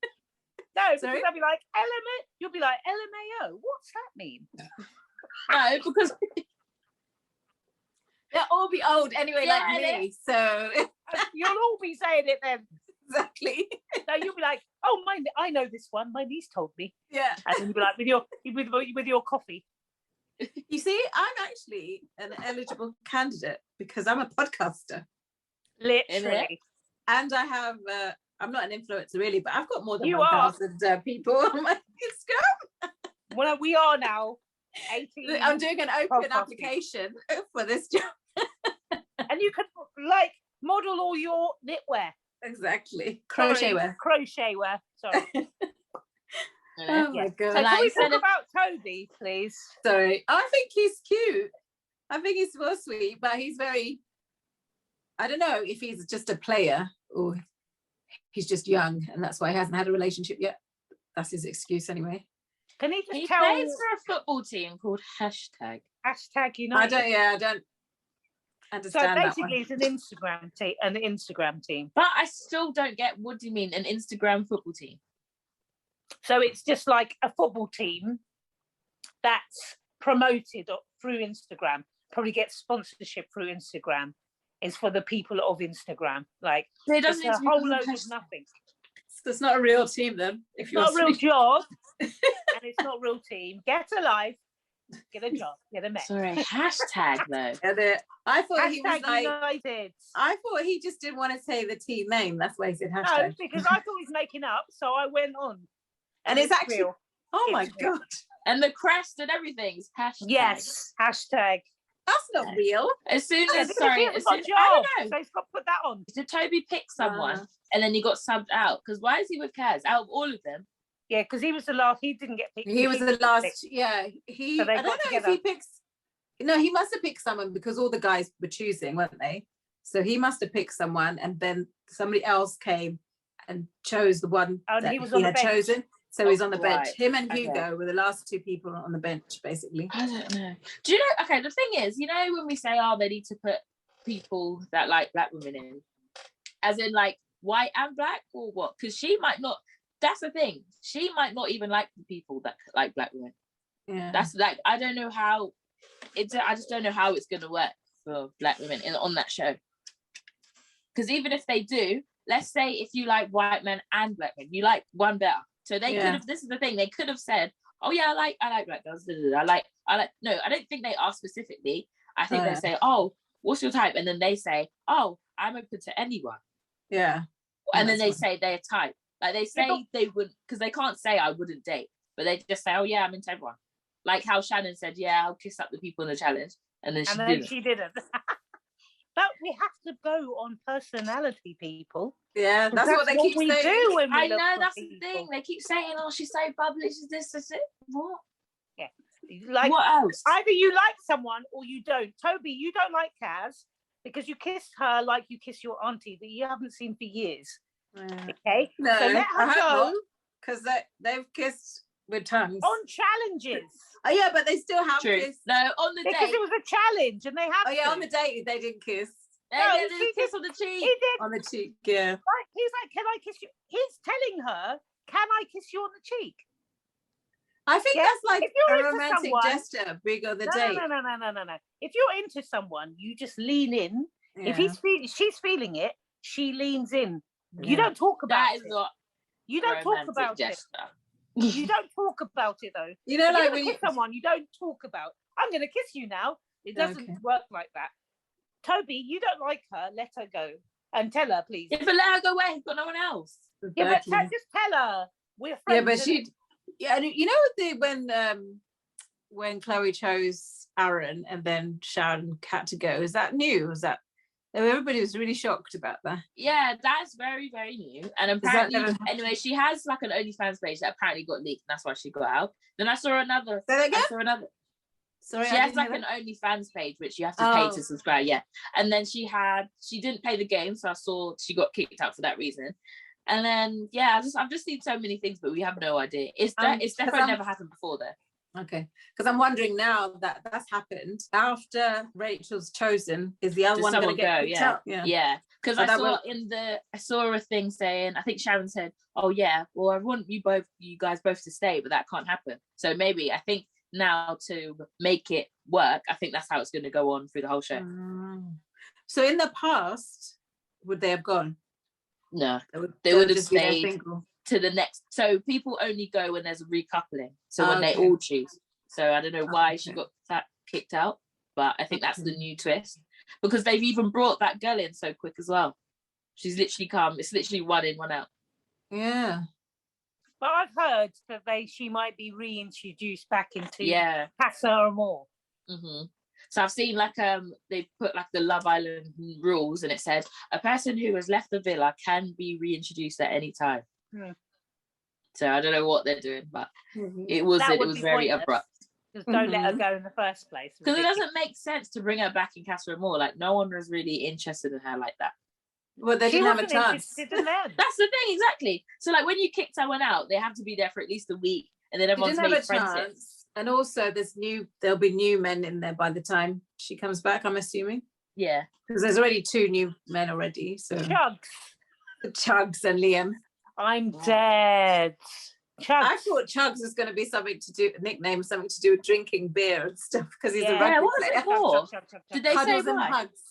No, because Sorry? I'll be like, you'll be like, LMAO, what's that mean? No, because they'll all be old anyway, Yeah, like me. So You'll all be saying it then. exactly. So you'll be like, oh, I know this one. My niece told me. Yeah. And then you'll be like, with your coffee. You see, I'm actually an eligible candidate because I'm a podcaster. Literally. And I have, I'm not an influencer really, but I've got more than You 1,000 people on my Instagram. Well, we are now 18. I'm doing an open podcasting. application for this job. And you can like model all your knitwear. Exactly. Sorry, Crochet wear. Sorry. Oh my God. So can we talk about Toby, please? Sorry. I think he's cute. I think he's well sweet, but he's very, I don't know if he's just a player or he's just young and that's why he hasn't had a relationship yet. That's his excuse anyway. Can he just he tell plays for a football team called Hashtag. United? I don't understand So that basically one. it's an Instagram team. But I still don't get, what do you mean, an Instagram football team? So it's just like a football team that's promoted through Instagram, probably gets sponsorship through Instagram. It's for the people of Instagram. Like, It doesn't it's a whole load of nothing. So it's not a real team then. It's not a real job and it's not a real team. Get a life, get a job, get a mate. Sorry, Hashtag though. I thought he was Hashtag like, United. I thought he just didn't want to say the team name. That's why he said No, hashtag. because I thought he was making up, so I went on. And it's actually real. Oh my It's real. God. And the crest and everything's Hashtag. Yes, hashtag. That's not real. As soon Yeah, as, because sorry, it was as a soon, job, I don't know. so he's got to put that on. Did Toby pick someone and then he got subbed out? Because why is he with Kaz? Out of all of them, Yeah, because he was the last. He didn't get picked. He was the picked. last. Yeah, he. So they I don't know got if together. he picks. No, he must have picked someone because all the guys were choosing, weren't they? So he must have picked someone, and then somebody else came and chose the one And that he was on the had bench. chosen. So he's on the bench. Right. Him and Okay. Hugo were the last two people on the bench, basically. I don't know. Do you know? Okay, the thing is, you know, when we say, oh, they need to put people that like black women in, as in like white and black, or what? Because she might not. That's the thing. She might not even like the people that like black women. Yeah. That's like, I don't know how. I just don't know how it's gonna work for black women on that show. Because even if they do, let's say if you like white men and black men, you like one better. So they could have. This is the thing. They could have said, "Oh yeah, I like black girls." I like. No, I don't think they ask specifically. I think they say, "Oh, what's your type?" And then they say, "Oh, I'm open to anyone." Yeah. And then they say their type. Like they say they would, because they can't say I wouldn't date, but they just say, "Oh yeah, I'm into everyone." Like how Shannon said, "Yeah, I'll kiss up the people in the challenge," and then she didn't. But we have to go on personality, people. Yeah, that's what they keep we saying. do when we I look know for that's people. the thing. They keep saying, "Oh, she's so bubbly. She's this, this, it." What? Yeah. Like, what else? either you like someone or you don't. Toby, you don't like Kaz because you kissed her like you kiss your auntie that you haven't seen for years. Okay? No, so let her go because they've kissed with tongues. on challenges. Oh yeah, but they still have True. kissed. No, on the Because date. it was a challenge and they had Oh yeah, to. on the date they didn't kiss. No, No, they he did kiss on the cheek. He did. On the cheek, yeah. Like, he's like, can I kiss you? He's telling her, can I kiss you on the cheek? I think Yeah, that's like if you're a into romantic someone- gesture, big on the date. No. If you're into someone, you just lean in. Yeah. If she's feeling it, she leans in. You Yeah. don't talk about That is it. not You don't talk romantic about gesture. it. You don't talk about it though. You know, If like you're when gonna you kiss someone, you don't talk about. I'm going to kiss you now. It doesn't Okay. work like that. Toby, you don't like her, let her go. And tell her, please. Yeah, but let her go away. He's got no one else. Yeah, but just tell her. We're friends. Yeah, but she... Yeah, you know when Chloe chose Aaron and then Sharon had to go, is that new? Is that... Everybody was really shocked about that. Yeah, that's very, very new. And apparently, anyway, she has like an OnlyFans page that apparently got leaked, and that's why she got out. Then I saw another. Sorry, she has like an OnlyFans page which you have to pay to subscribe. Yeah, and then she didn't pay the game, so I saw she got kicked out for that reason. And then I've just seen so many things, but we have no idea. It's definitely never happened before there. Okay, because I'm wondering now that that's happened after Rachel's chosen, is the other one going to get kicked out? Yeah. Because I saw a thing saying, I think Sharon said, "Oh yeah, well I want you guys both to stay, but that can't happen." So maybe I think now to make it work, I think that's how it's going to go on through the whole show. So in the past, would they have gone? No, they would have stayed to the next. So people only go when there's a recoupling. So when they all choose. So I don't know why she got kicked out, but I think that's the new twist, because they've even brought that girl in so quick as well. She's literally come. It's literally 1 in, 1 out. Yeah. But I've heard that she might be reintroduced back into Casa Amor. Mm-hmm. So I've seen like they put like the Love Island rules, and it said a person who has left the villa can be reintroduced at any time. So I don't know what they're doing, but it was very abrupt. Just don't let her go in the first place. Because it doesn't make sense to bring her back in Casa Amor. Like no one was really interested in her like that. Well, they didn't have a chance. That's the thing, exactly. So like when you kick someone out, they have to be there for at least a week, and then everyone's made friends. And also there'll be new men in there by the time she comes back, I'm assuming. Yeah. Because there's already 2 new men already. So Chugs and Liam. I'm dead. Chugs. I thought Chugs was going to be something to do with drinking beer and stuff, because he's a rugby player. What was it for? Did they Cuddles say and why? hugs.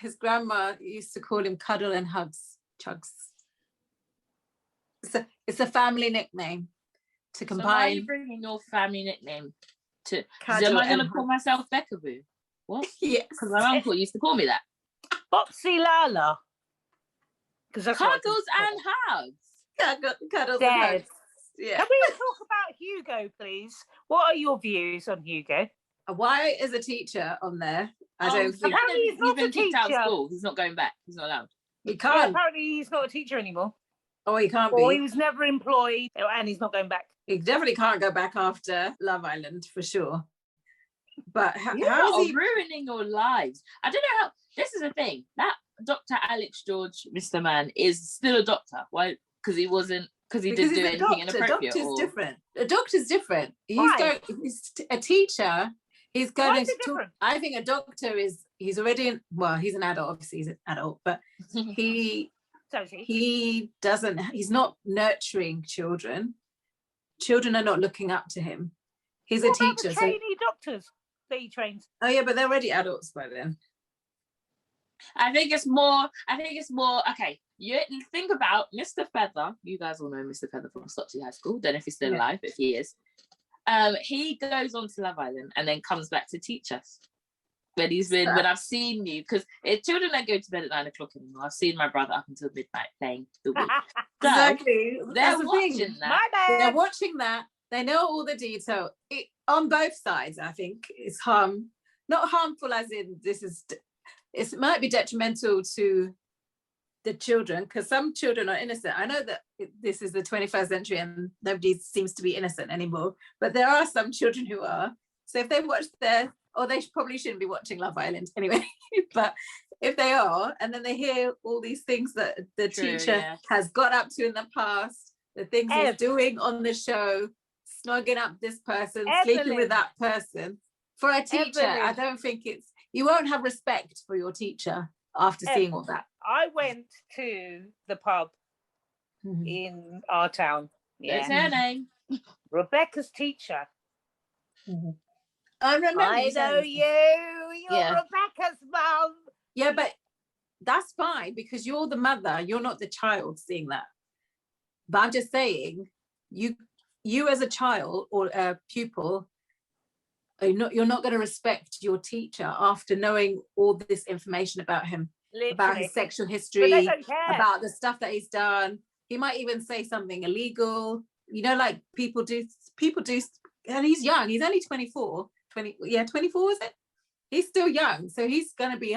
His grandma used to call him Cuddle and Hugs. Chugs. It's a family nickname to combine. So why are you bringing your family nickname to? Am I going to call myself Beckaboo? What? Yes. Because my uncle used to call me that. Boxy Lala. Cuddles and hugs. Cuddles and hugs. Yeah. Can we talk about Hugo, please? What are your views on Hugo? Why is a teacher on there? I don't think he's been kicked out of school. He's not going back. He's not allowed. He can't. Yeah, apparently he's not a teacher anymore. Oh, he can't Or be. he was never employed, and he's not going back. He definitely can't go back after Love Island for sure. But how is he ruining your lives? I don't know how. This is the thing. That Dr. Alex George, Mr. Man, is still a doctor. Why? Because he didn't do anything inappropriate. A doctor's different. He's a teacher. He's going to. I think a doctor he's already he's an adult. Obviously, he's an adult, but he's not nurturing children. Children are not looking up to him. He's a teacher. The trainee doctors that he trains. Oh yeah, but they're already adults by then. I think it's more. Okay, you think about Mr. Feather. You guys all know Mr. Feather from Stockley High School. Don't know if he's still alive, if he is. He goes on to Love Island and then comes back to teach us. When I've seen you, because children don't go to bed at 9 o'clock anymore. I've seen my brother up until midnight playing the Wii. So exactly. They're watching that. My bad. They're watching that. They know all the detail. On both sides, I think it's not harmful as in it might be detrimental to the children, because some children are innocent. I know that this is the 21st century and nobody seems to be innocent anymore, but there are some children who are. So if they watch they probably shouldn't be watching Love Island anyway, but if they are, and then they hear all these things that the teacher has got up to in the past, the things he's doing on the show, snogging up this person, sleeping with that person. For a teacher, I don't think you won't have respect for your teacher after seeing all that. I went to the pub in our town. What's her name? Rebecca's teacher. I remember. I know you're Rebecca's mum. Yeah, but that's fine because you're the mother. You're not the child seeing that. But I'm just saying, you as a child or a pupil, you're not going to respect your teacher after knowing all this information about him, about his sexual history, about the stuff that he's done. He might even say something illegal, like people do, and he's young. He's only 24, 24, is it? He's still young. So he's going to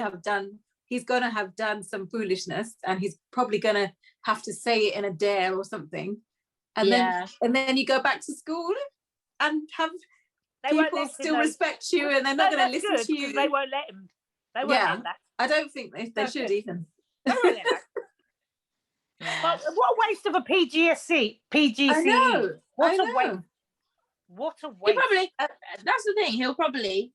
have done some foolishness, and he's probably going to have to say it in a dare or something. And then you go back to school and have people still respect you, and they're not going to listen to you. They won't let him. They won't let that. I don't think they should even. They won't let that. But what a waste of a PGCE. I know. What a waste. What a waste. He probably, that's the thing, he'll probably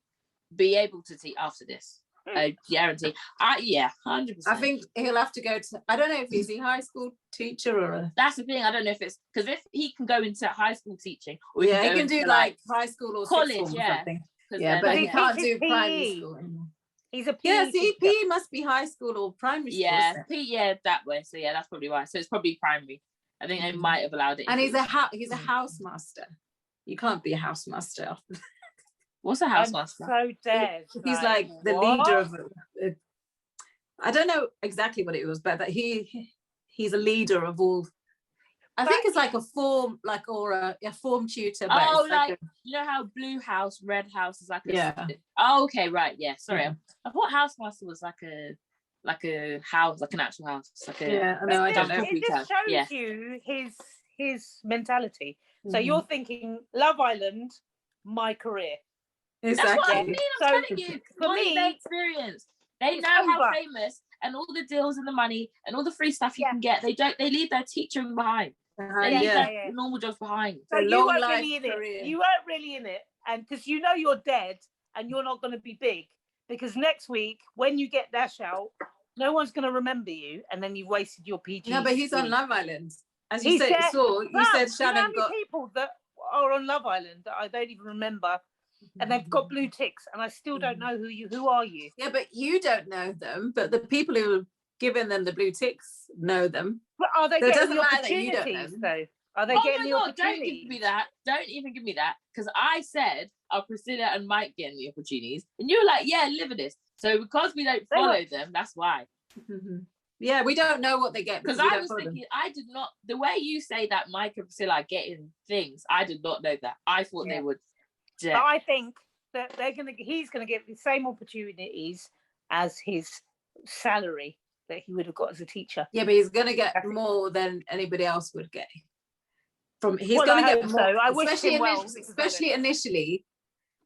be able to teach after this. I guarantee. 100%. I think he'll have to go to, I don't know if he's a high school teacher or a... That's the thing, I don't know if it's, because if he can go into high school teaching, or he can do like high school or college, or something. Yeah, but he can't do primary school anymore. He's a PE. Yeah, see, PE must be high school or primary school. Yeah, PE, that way. So that's probably why. So it's probably primary. I think they might have allowed it. And he's a housemaster. You can't be a housemaster. What's a housemaster? So dead. He's like the leader of I don't know exactly what it was, but that he's a leader of all. I think it's like a form, or a form tutor. But like you know how blue house, red house is like a okay, right, yeah. Sorry, I thought housemaster was like a house, like an actual house, like a I don't know. It just shows you his mentality. So you're thinking Love Island, my career. Exactly. That's what I mean. I'm telling you, for me, their experience. They know how famous and all the deals and the money and all the free stuff you can get. They leave their teaching behind. They leave their normal jobs behind. So you weren't really in it. You weren't really in it, and because you're dead and you're not going to be big, because next week when you get Dash out, no one's going to remember you, and then you've wasted your PG. No, but he's on Love Island, as you said. You said Shannon got people that are on Love Island that I don't even remember. And they've got blue ticks, and I still don't know who are you. Yeah, but you don't know them, but the people who have given them the blue ticks know them. But are they so getting the opportunities, though? Are they getting the opportunities? Don't give me that. Don't even give me that. Because I said, are Priscilla and Mike getting the opportunities? And you were like, yeah, live with this. So because we don't follow them, that's why. Yeah, we don't know what they get. Because I was thinking, I did not, the way you say that Mike and Priscilla are getting things, I did not know that. I thought they would. But I think that he's gonna get the same opportunities as his salary that he would have got as a teacher. Yeah, but he's gonna get more than anybody else would get. He's gonna get more. I wish him well, especially initially.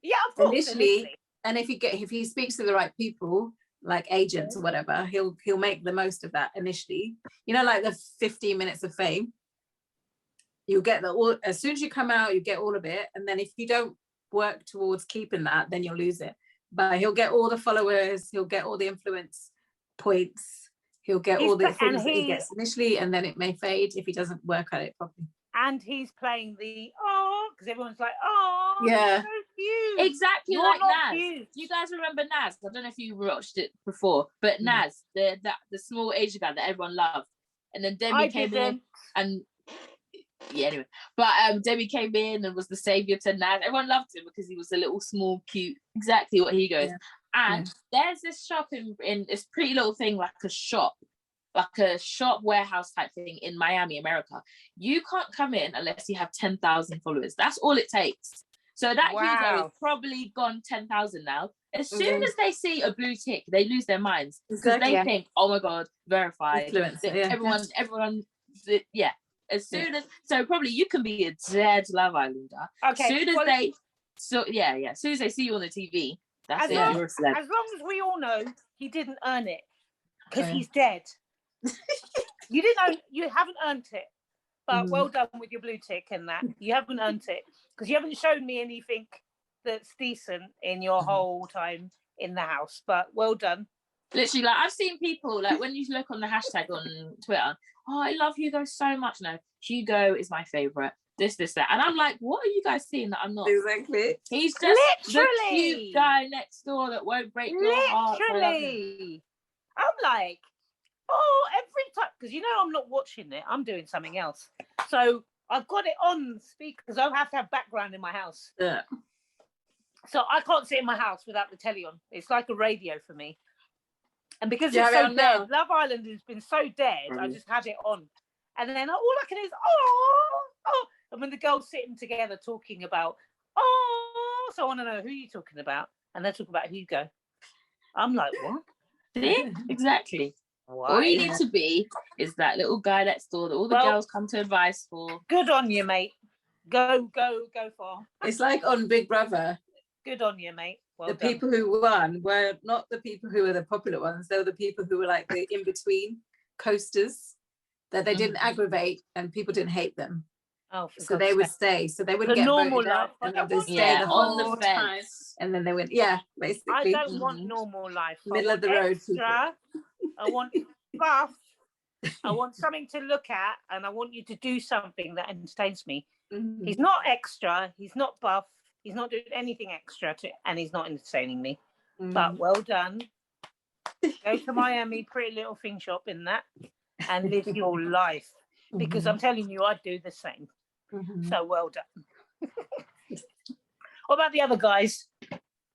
Yeah, of course. Initially, and if he speaks to the right people, like agents or whatever, he'll make the most of that initially. Like the 15 minutes of fame. You'll get as soon as you come out, you get all of it, and then if you don't work towards keeping that, then you'll lose it. But he'll get all the followers, he'll get all the influence points, he'll get all the things that he gets initially, and then it may fade if he doesn't work at it properly. And he's playing the because everyone's like, yeah, so cute. Exactly. You're like Naz. Cute. You guys remember Naz? I don't know if you watched it before, but Naz, the small Asian guy that everyone loved, and then Demi came in and. Yeah, anyway, but Debbie came in and was the savior to Naz. Everyone loved him because he was a little small, cute, exactly what he goes. And there's this shop in this pretty little thing, like a shop warehouse type thing in Miami, America. You can't come in unless you have 10,000 followers. That's all it takes. So that user is probably gone 10,000 now. As soon as they see a blue tick, they lose their minds because they think, oh my god, verified. Everyone. As soon as probably you can be a dead Love Islander. Okay. As soon as they see you on the TV, that's you're a celeb. As long as we all know he didn't earn it because he's dead. You haven't earned it. But well done with your blue tick and that. You haven't earned it because you haven't shown me anything that's decent in your whole time in the house. But well done. Literally, like I've seen people like when you look on the hashtag on Twitter. Oh, I love Hugo so much. No, Hugo is my favorite. This, that. And I'm like, what are you guys seeing that I'm not? Exactly. He's just the cute guy next door that won't break your heart. Literally. I'm like, every time, because I'm not watching it. I'm doing something else. So I've got it on speaker because I have to have background in my house. Yeah. So I can't sit in my house without the telly on. It's like a radio for me. And because Yeah, it's so I dead, know. Love Island has been so dead, I Mhm. just have it on. And then all I can is, oh. And when the girls sitting together talking about, oh, so I want to know who you're talking about. And they're talking about Hugo. I'm like, what? See? Exactly. Why? All you need to be is that little guy next door that all the girls come to advice for. Good on you, mate. Go far. It's like on Big Brother. Good on you, mate. Well the done. people who won were not the people who were the popular ones. They were the people who were like the in-between coasters that they didn't aggravate and people didn't hate them. Oh, so they would stay. So they wouldn't the get normal voted out, life. and they would stay the on whole the time. fence. And then they went, yeah, basically. I don't want normal life. Middle of the road people. I want buff. I want something to look at, and I want you to do something that entertains me. Mm-hmm. He's not extra. He's not buff. He's not doing anything extra and he's not entertaining me. Mm-hmm. But well done. Go to Miami, Pretty Little Thing Shop in that, and live your life. Because I'm telling you, I'd do the same. So well done. What about the other guys?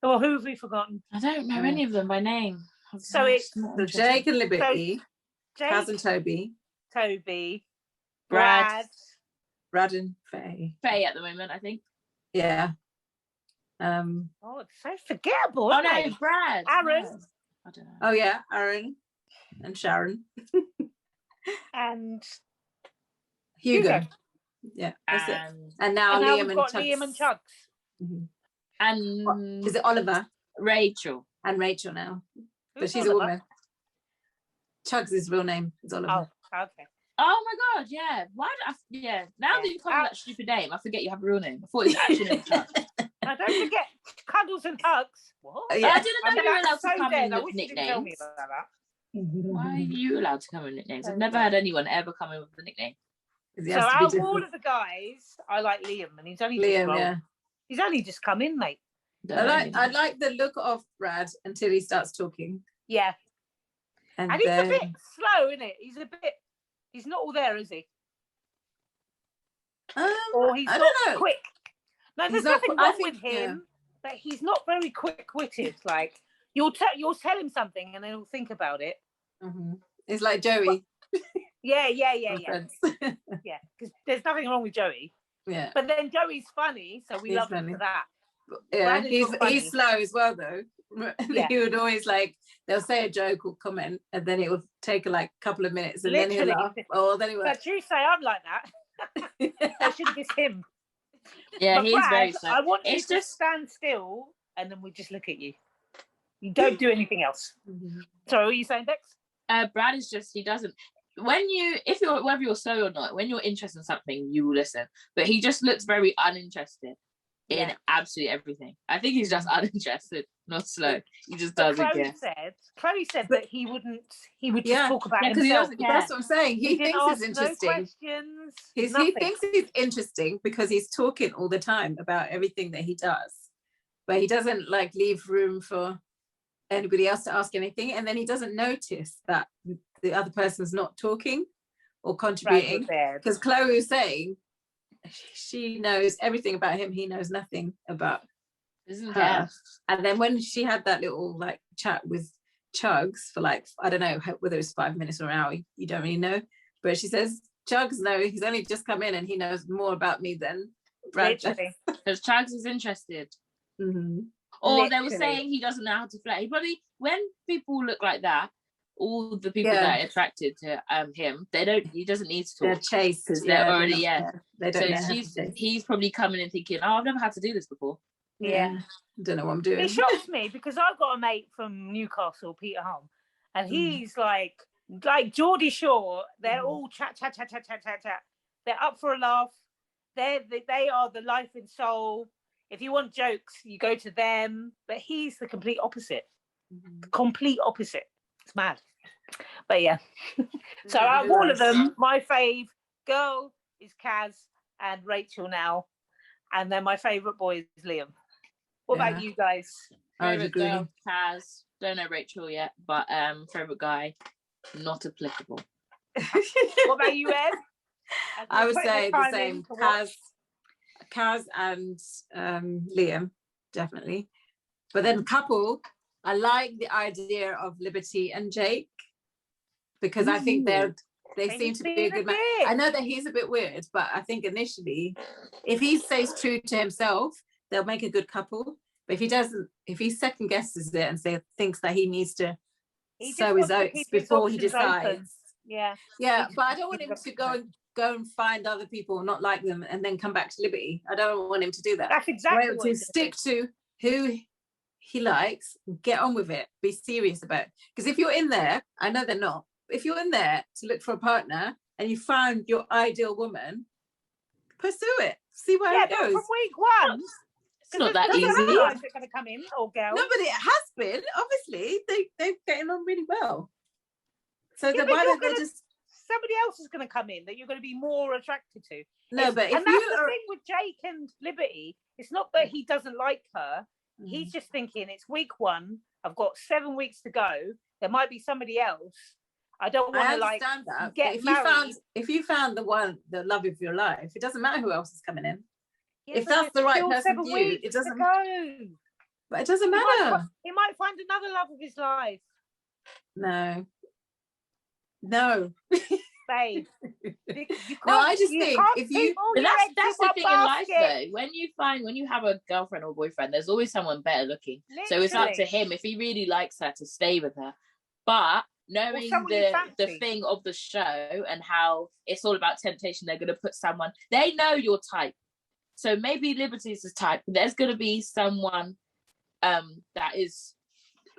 Well, who have we forgotten? I don't know any of them by name. So it's Jake and Liberty, Jake, Cousin Toby, Brad, and Faye. Faye at the moment, I think. Yeah. Oh, it's so forgettable. Oh no, Brad. Aaron. No. I don't know. Oh yeah, Aaron and Sharon. And Hugo. Yeah, that's it. And now Liam and Chugs. Liam and Chugs. And is it Oliver? Rachel. And Rachel now. But she's Oliver? a woman. Chugs' real name is Oliver. Oh, okay. Oh my god, yeah. Why did now that you call that stupid name, I forget you have a real name. I thought it was actually named Chugs. Now don't forget Cuddles and Hugs. What? Yeah. I didn't know you were allowed to come in with You didn't tell me nicknames. about that. Why are you allowed to come in with nicknames? I've never had anyone ever come in with a nickname. So out of all of the guys, I like Liam, and he's only he's only just come in, mate. I like the look of Brad until he starts talking. Yeah. And he's a bit slow, isn't it? He's not all there, is he? Or he's not quick. No, there's nothing wrong with him, but he's not very quick-witted. Like you'll tell him something, and then he'll think about it. It's like Joey. Yeah. Yeah, because there's nothing wrong with Joey. Yeah. But then Joey's funny, so we love him for that. Yeah, he's slow as well though. Yeah. He would always they'll say a joke or comment, and then it would take a couple of minutes, and then he'll laugh. Oh, then he will. But you say I'm like that. I should miss him. Yeah, but he's Brad, very slow. I want you to stand still, and then we just look at you. You don't do anything else. Sorry, what are you saying, Bex? Brad is just, he doesn't, whether you're slow or not, when you're interested in something, you will listen. But he just looks very uninterested in absolutely everything. I think he's just uninterested, not slow. He just doesn't care. Chloe said that he would just talk about himself. He doesn't care. That's what I'm saying. He thinks it's interesting. No questions, he thinks it's interesting because he's talking all the time about everything that he does. But he doesn't leave room for anybody else to ask anything, and then he doesn't notice that the other person's not talking or contributing, because Chloe was saying she knows everything about him, he knows nothing about her. And then when she had that little chat with Chugs for I don't know whether it's 5 minutes or an hour, you don't really know, but she says Chugs he's only just come in and he knows more about me than Brad, because Chugs is interested. Or they were saying he doesn't know how to flirt. He probably, when people look like that, all the people that are attracted to him, he doesn't need to talk. They're chased because they're already They don't he's probably coming in thinking, oh, I've never had to do this before. Yeah. I don't know what I'm doing. It shocks me because I've got a mate from Newcastle, Peter Holm, and he's like Geordie Shore. They're all chat. They're up for a laugh. They are the life and soul. If you want jokes, you go to them. But he's the complete opposite. The complete opposite. It's mad. But yeah. So out of all of them, my fave girl is Kaz and Rachel now. And then my favourite boy is Liam. What about you guys? Favourite girl, Kaz. Don't know Rachel yet, but favourite guy, not applicable. What about you, Ed? I would say the same. Kaz and Liam. definitely. But then couple, I like the idea of Liberty and Jake, because I think they seem to be a good match. I know that he's a bit weird, but I think initially, if he stays true to himself, they'll make a good couple. But if he doesn't, if he second guesses it and thinks that he needs to sow his oats before he decides. Open. Yeah. But I don't want him to go and find other people, not like them, and then come back to Liberty. I don't want him to do that. That's exactly what to stick to who he likes, get on with it, be serious about it. Because if you're in there, I know they're not, if you're in there to look for a partner and you found your ideal woman, pursue it, see where it goes. From week one, it's not that easy. They're going to come in, or girls. No, but it has been. Obviously, they're getting on really well. So yeah, why don't they just? Somebody else is going to come in that you're going to be more attracted to. No, but if and that's the thing with Jake and Liberty. It's not that he doesn't like her. He's just thinking it's week one. I've got 7 weeks to go. There might be somebody else. I don't want to get if married. If you found the love of your life, it doesn't matter who else is coming in. Yeah, if that's the right person for you, it doesn't. But it doesn't matter. He might find another love of his life. No. Babe. No, I just think if you. But that's the thing in life, though. When you have a girlfriend or boyfriend, there's always someone better looking. Literally. So it's up to him if he really likes her to stay with her. But knowing the thing of the show and how it's all about temptation, they're going to put someone. They know your type. So maybe Liberty's his type, but there's going to be someone that is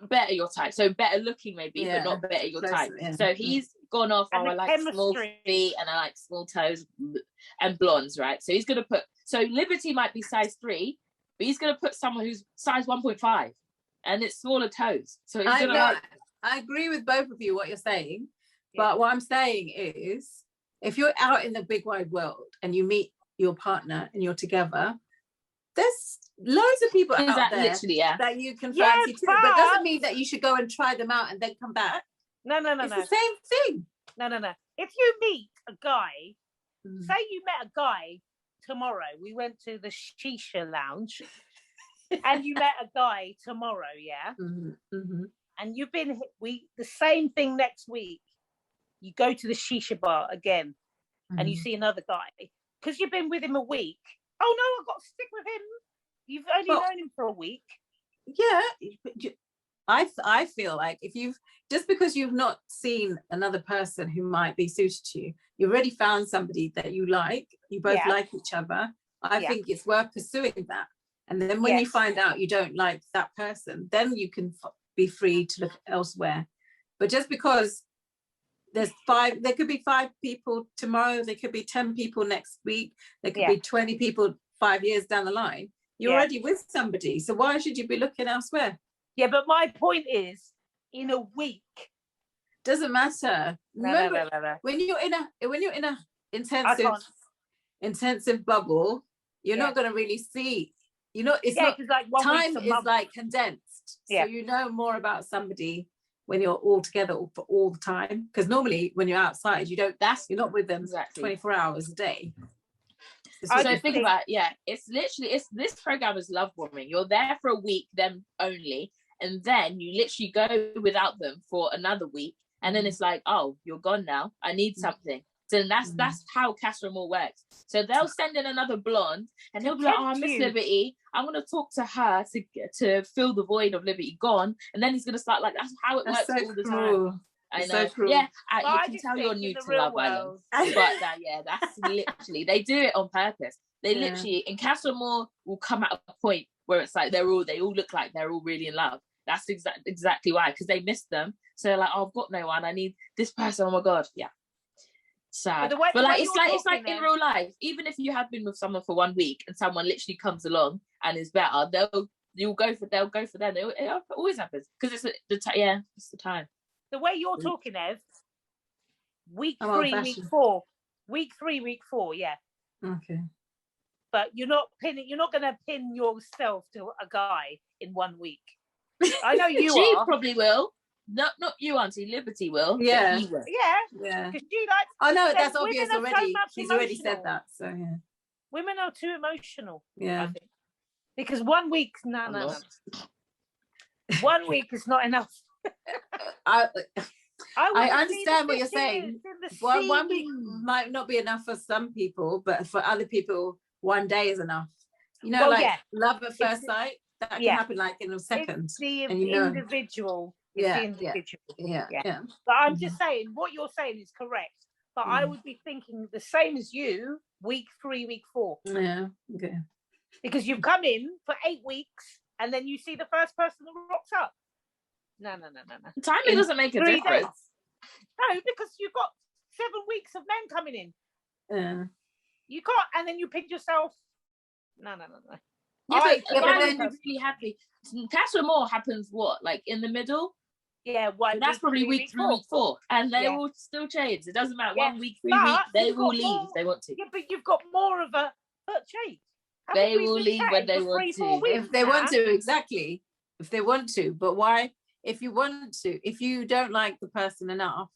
better your type. So better looking maybe, but not better your type. Yeah. So he's gone off, I like small feet and I like small toes and blondes, right? So he's going to put, so Liberty might be size 3, but he's going to put someone who's size 1.5 and it's smaller toes. So he's going to I agree with both of you, what you're saying. But what I'm saying is, if you're out in the big wide world and you meet your partner and you're together, there's loads of people out there that you can fancy too. But it doesn't mean that you should go and try them out and then come back. No. It's the same thing. No. If you meet a guy, say you met a guy tomorrow, we went to the shisha lounge and you met a guy tomorrow, and you've been the same thing next week. You go to the shisha bar again and you see another guy because you've been with him a week. Oh no, I've got to stick with him. You've only known him for a week. Yeah, I feel like if you've just because you've not seen another person who might be suited to you, you've already found somebody that you like. You both like each other. I think it's worth pursuing that. And then when you find out you don't like that person, then you can be free to look elsewhere. But just because there could be 5 people tomorrow, there could be 10 people next week, there could be 20 people 5 years down the line. You're already with somebody, so why should you be looking elsewhere? Yeah, but my point is, in a week, doesn't matter. Remember, when you're in a intensive bubble, you're not going to really see. It's not like time is like condensed. So you know more about somebody when you're all together for all the time. Because normally when you're outside, you're not with them 24 hours a day. So think about it's this program is love bombing. You're there for a week, them only, and then you literally go without them for another week, and then it's like, oh, you're gone now. I need something. So that's how Casa Amor works. So they'll send in another blonde, and they'll be like, oh, I miss Liberty. I'm gonna talk to her to fill the void of Liberty gone, and then he's gonna start like that's how it works all the time. I know. So you can tell you're new to Love Island. But that's literally, they do it on purpose. They literally, in Casa Amor will come at a point where it's like they all look like they're all really in love. That's exactly why, because they missed them. So they're like, oh, I've got no one. I need this person. Oh my God. Yeah. Sad. But like it's like in real life. Even if you have been with someone for 1 week and someone literally comes along and is better, they'll go for them. It always happens because it's the time. The way you're talking, Ev, week 3, week 4. Week 3, week 4, yeah. Okay. But you're not going to pin yourself to a guy in 1 week. I know you she probably will. Not you, Auntie. Liberty will. Yeah. He will. Yeah. Because she likes. Oh no, that's obvious already. He's already said that. So yeah. Women are too emotional. Yeah. I think. Because 1 week, no. 1 week is not enough. I understand what you're saying. Well, 1 week might not be enough for some people, but for other people, 1 day is enough. You know, love at first sight, that can happen like in a second. It's the and individual. It's the individual. Yeah. But I'm just saying, what you're saying is correct. But I would be thinking the same as you, week 3, week 4. Yeah, okay. Because you've come in for 8 weeks and then you see the first person that rocks up. No. Timing doesn't make a difference. No, because you've got 7 weeks of men coming in. Yeah. You can't, and then you pick yourself. No. Yeah, but I would be really happy. Casa Amor happens like in the middle? Yeah, so that's probably week 3, week 4. And they will still change. It doesn't matter. 1 week, 3 weeks, they will leave if they want to. Yeah, but you've got more of a change. They will leave when they want to. If they want to, exactly. If they want to. But why? If you want to, if you don't like the person enough,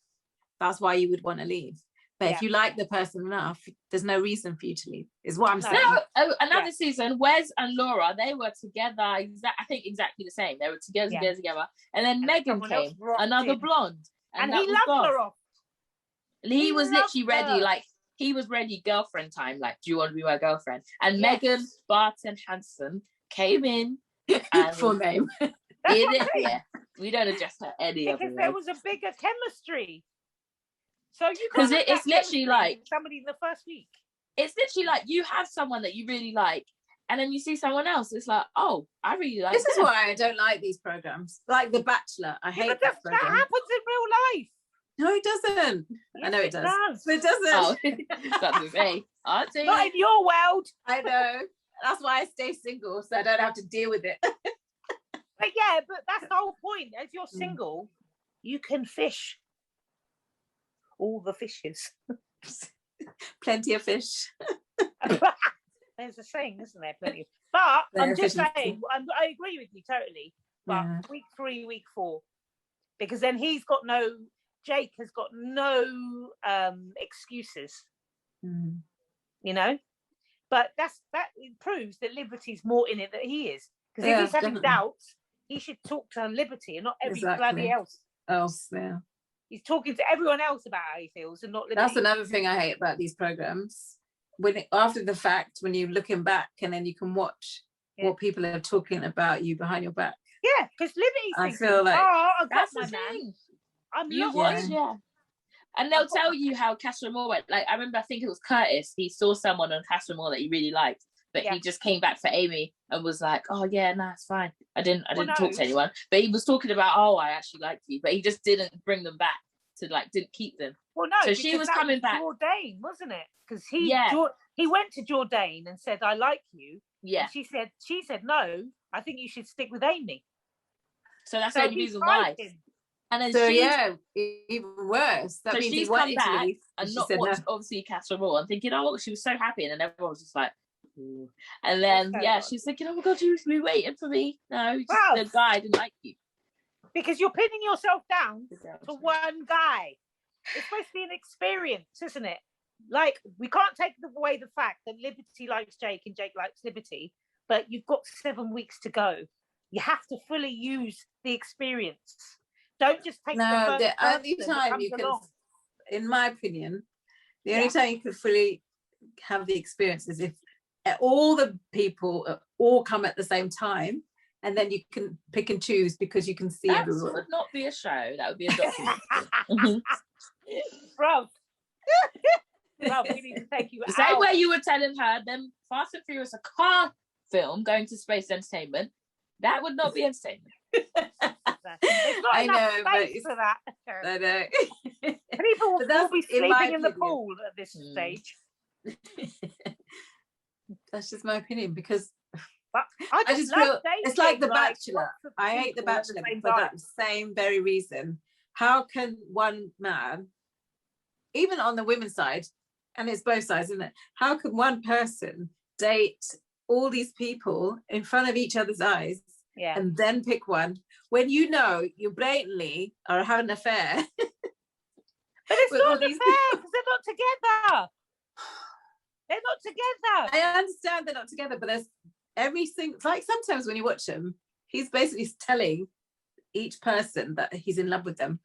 that's why you would want to leave. But if you like the person enough, there's no reason for you to leave, is what I'm saying. No, another season, Wes and Laura, they were together, I think exactly the same. They were together. And then Megan came, another blonde. And he loved her off. He was literally ready, he was ready girlfriend time, do you want to be my girlfriend? And Megan Barton Hanson came in. Full name. We don't address her any other way. Because there was a bigger chemistry. So you because it's literally like somebody in the first week. It's literally like you have someone that you really like, and then you see someone else. It's like, oh, I really like. This is why I don't like these programs, like The Bachelor. I hate that program. That happens in real life. No, it doesn't. Yes, I know it does. But it doesn't. Oh, that's with me. Not in your world. I know. That's why I stay single, so I don't have to deal with it. But yeah, but that's the whole point. As you're single, you can fish all the fishes. Plenty of fish. There's a saying, isn't there? Plenty of. But I'm just saying, I agree with you totally. But week 3, week 4, because then Jake has got no excuses. You know, but that proves that Liberty's more in it than he is. Because if he's having doubts, he should talk to Liberty and not everybody else. Yeah. He's talking to everyone else about how he feels and not Liberty. That's another thing I hate about these programs. After the fact, when you're looking back, and then you can watch what people are talking about you behind your back. Yeah, because Liberty's I feel like I got that's my the man. thing. I'm You watch, and they'll tell you how Casa Amor went. Like I remember, I think it was Curtis. He saw someone on Casa Amor that he really liked, but he just came back for Amy and was like, "Oh yeah, nah, it's fine. I didn't talk to anyone." But he was talking about, "Oh, I actually liked you," but he just didn't bring them back to didn't keep them. Well, no, so she was coming back. Jourdain, wasn't it? Because he went to Jourdain and said, "I like you." Yeah. And she said, "No, I think you should stick with Amy." So that's the only reason why. And then even worse. That means she's come back and not watched obviously Casa Amor and thinking, "Oh, she was so happy," and then everyone was just like, ooh. And then she's thinking, "Oh my god, you used to be waiting for me." No, the guy didn't like you. Because you're pinning yourself down to one guy. It's supposed to be an experience, isn't it? Like, we can't take away the fact that Liberty likes Jake and Jake likes Liberty, but you've got 7 weeks to go. You have to fully use the experience. Don't just take the only time you can, in my opinion, the only time you can fully have the experience is if all the people all come at the same time, and then you can pick and choose because you can see everyone. That would not be a show. That would be a documentary. Bro, we need to take you out. The same way you were telling her, then Fast and Furious, a car film going to space entertainment, that would not be entertainment. I know, but for that. I know. People will be sleeping in the pool at this stage. That's just my opinion, because I just feel it's like The Bachelor. I hate The Bachelor for that same very reason. How can one man, even on the women's side, and it's both sides, isn't it? How can one person date all these people in front of each other's eyes and then pick one when you know you blatantly are having an affair? But it's not an affair because they're not together. They're not together. I understand they're not together, but there's every single, like sometimes when you watch them, he's basically telling each person that he's in love with them.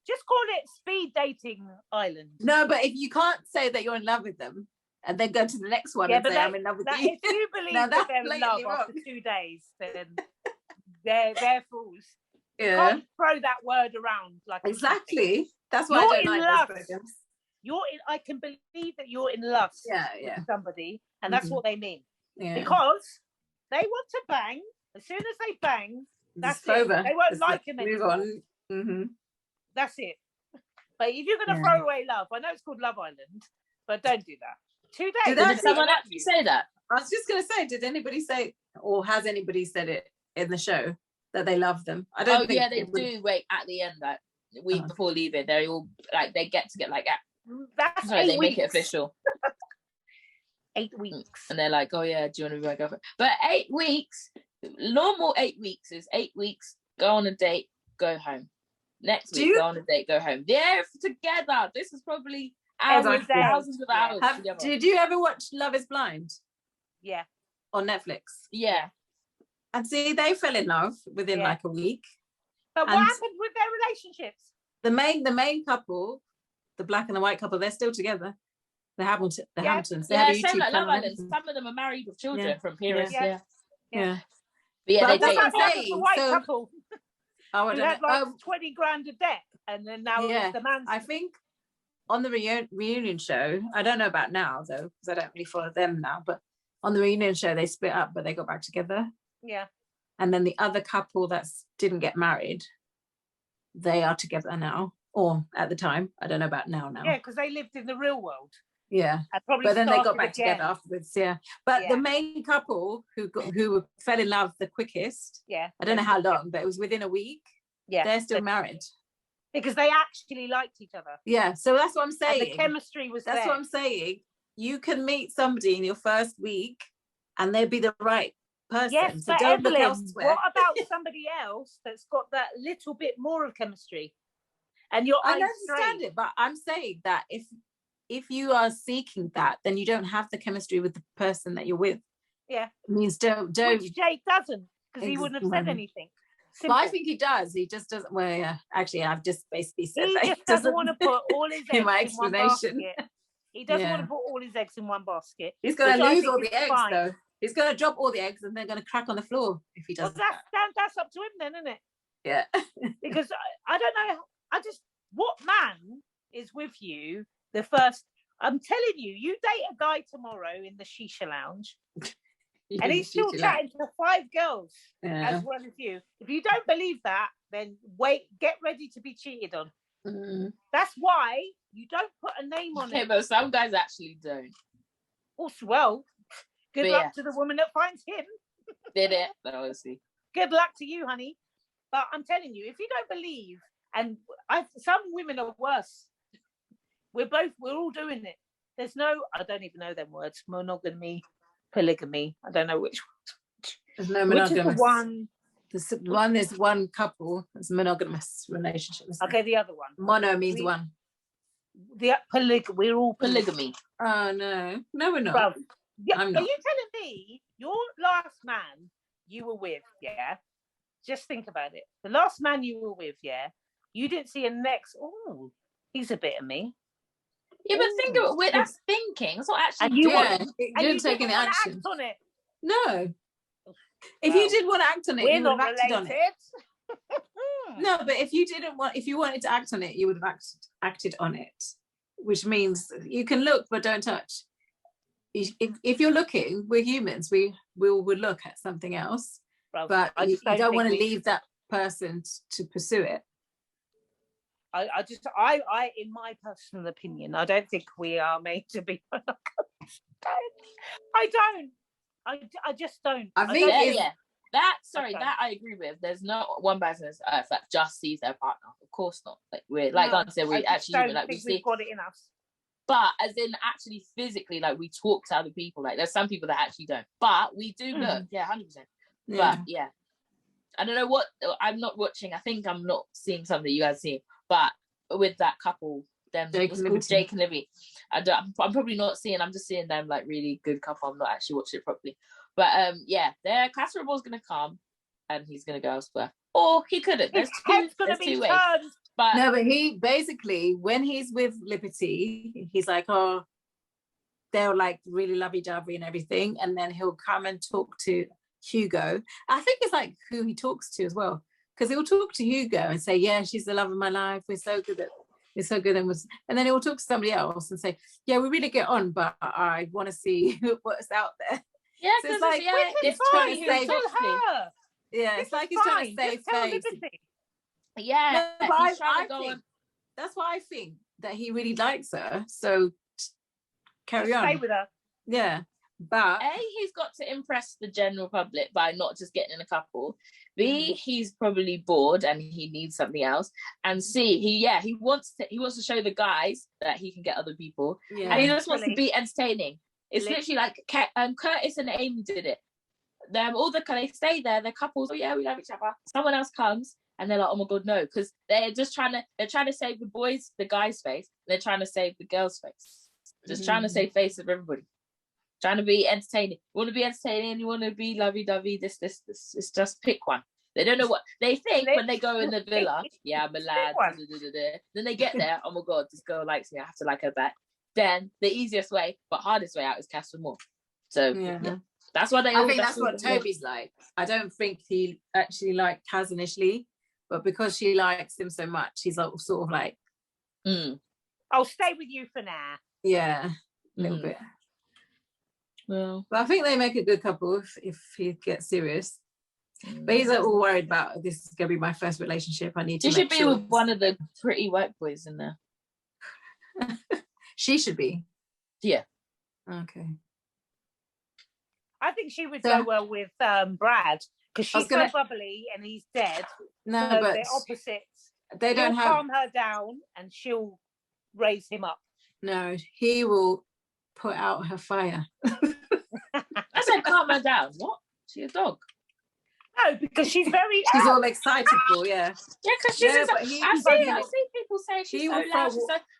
Just call it speed dating island. No, but if you can't say that you're in love with them and then go to the next one and say I'm in love with you. If you believe that they're in love after 2 days, then they're fools. Yeah. You can't throw that word around like exactly. That's why I don't like those programs. I can believe that you're in love with somebody, and that's what they mean. Yeah. Because they want to bang. As soon as they bang, that's it. Over. They won't like him anymore. Move on. That's it. But if you're going to throw away love, I know it's called Love Island, but don't do that. 2 days. Did someone actually say that? I was just going to say, did anybody say, or has anybody said it in the show that they love them? I don't think they do. Wait, at the end, like the week before leaving, they all like they get like that's sorry, they make it official. 8 weeks, and they're like, oh yeah, do you want to be my girlfriend? But 8 weeks, normal 8 weeks is 8 weeks. Go on a date, go home. Next week, go on a date, go home. They're together. This is probably hours, thousands of hours together. Did you ever watch Love is Blind? Yeah. On Netflix? Yeah. And see, they fell in love within like a week. But what happened with their relationships? The main couple, the black and the white couple, they're still together. The Hamiltons. They have a YouTube like channel. Love Island. Some of them are married with children from parents. Yeah. But yeah, that's what I'm saying. The white couple. Oh, who had like 20 grand of debt, and then now the man. I think on the reunion show, I don't know about now though, because I don't really follow them now, but on the reunion show they split up, but they got back together. Yeah. And then the other couple that didn't get married, they are together now, or at the time. I don't know about now. Yeah, because they lived in the real world. Yeah, but then they got back together afterwards. Yeah, but the main couple who fell in love the quickest. Yeah, I don't know how long, but it was within a week. Yeah, they're still married because they actually liked each other. Yeah, so that's what I'm saying. And the chemistry was that's there. What I'm saying. You can meet somebody in your first week, and they'll be the right person. Yes, so but don't look Evelyn, elsewhere. what about somebody else that's got that little bit more of chemistry? And I understand it, but I'm saying that if you are seeking that, then you don't have the chemistry with the person that you're with. Yeah, it means don't. Which Jake doesn't, because he wouldn't have said anything. Simple. But I think he does. He just doesn't. Well, yeah. Actually, I've just basically said he just doesn't want to put all his eggs in my explanation. One basket. He doesn't want to put all his eggs in one basket. He's going to lose all the eggs, though. He's going to drop all the eggs, and they're going to crack on the floor if he does. Well, that's up to him, then, isn't it? Yeah. Because I don't know. What man is with you the first? I'm telling you, you date a guy tomorrow in the shisha lounge, and he's still chatting to 5 girls as well as you. If you don't believe that, then get ready to be cheated on. That's why you don't put a name on it. Okay, but some guys actually don't. Also, well, good luck to the woman that finds him. Did it? Honestly. Good luck to you, honey. But I'm telling you, if you don't believe, and some women are worse. We're all doing it. There's no, I don't even know them words. Monogamy, polygamy. I don't know which one. There's no monogamous. Which is the one? The one is one couple. It's monogamous relationships. Okay, the other one. Mono means one. We're all polygamy. Oh no, we're not. Well, I'm not. Are you telling me your last man you were with? Yeah. Just think about it. The last man you were with, you didn't see a next. Oh, he's a bit of me. Yeah, but think of it. That's thinking. That's not actually doing. You didn't take any action act on it. No. If you did want to act on it, you would have acted on it. No, but if you wanted to act on it, you would have acted on it, which means you can look but don't touch. If you're looking, we're humans. We will look at something else, but you don't want to leave that person to pursue it. I in my personal opinion, I don't think we are made to be. I just don't. I think that I agree with. There's not one person that just sees their partner. Of course not. Like we're like I said, we actually like we see. We've got it in us. But as in actually physically, like we talk to other people. Like there's some people that actually don't, but we do look. 100%. But yeah, I don't know what I'm not watching. I think I'm not seeing something you guys see. But with that couple, Jake and Libby, I'm probably not seeing. I'm just seeing them like really good couple. I'm not actually watching it properly. But yeah, their Casper Ball's gonna come, and he's gonna go elsewhere, or he couldn't. There's two ways. But no, but he basically, when he's with Liberty, he's like, oh, they're like really lovey-dovey and everything, and then he'll come and talk to Hugo. I think it's like who he talks to as well, because he'll talk to Hugo and say, yeah, she's the love of my life, we're so good, and then he'll talk to somebody else and say, yeah, we really get on, but I want to see what's out there. Yeah, so because it's like, it's trying to save her. Yeah, it's like he's trying to save face. Yeah, no, but I think that's why I think that he really likes her, so carry on, stay with her. Yeah, but he's got to impress the general public by not just getting a couple. B, he's probably bored and he needs something else. And C, he wants to show the guys that he can get other people, and he just wants to be entertaining. It's literally like Curtis and Amy did it. They stay there, they're couples. Oh yeah, we love each other. Someone else comes and they're like, oh my god, no, because they're trying to save the guy's face. They're trying to save the girl's face. Just trying to save face of everybody. Trying to be entertaining. You want to be entertaining, you want to be lovey-dovey, this. It's just pick one. They don't know what they think when they go in the villa. Yeah, I'm a lad. Then they get there, oh my god, this girl likes me, I have to like her back. Then the easiest way, but hardest way out is Casper Moore. So yeah. That's what I think that's what Toby's like. I don't think he actually liked Kaz initially, but because she likes him so much, he's like, sort of like, I'll stay with you for now. Yeah, a little bit. Well, but I think they make a good couple if he gets serious. But he's like, all worried about, this is gonna be my first relationship. I need to. She should be with one of the pretty white boys in there. She should be. Yeah. Okay. I think she would go well with Brad, because she's so bubbly and he's dead. No, so but they're opposites. They don't He'll calm her down and she'll raise him up. No, he will put out her fire. I said calm her down. What? She's a dog. No, because she's very. She's all excitable, yeah. Yeah, because she's. I see people say she's so loud,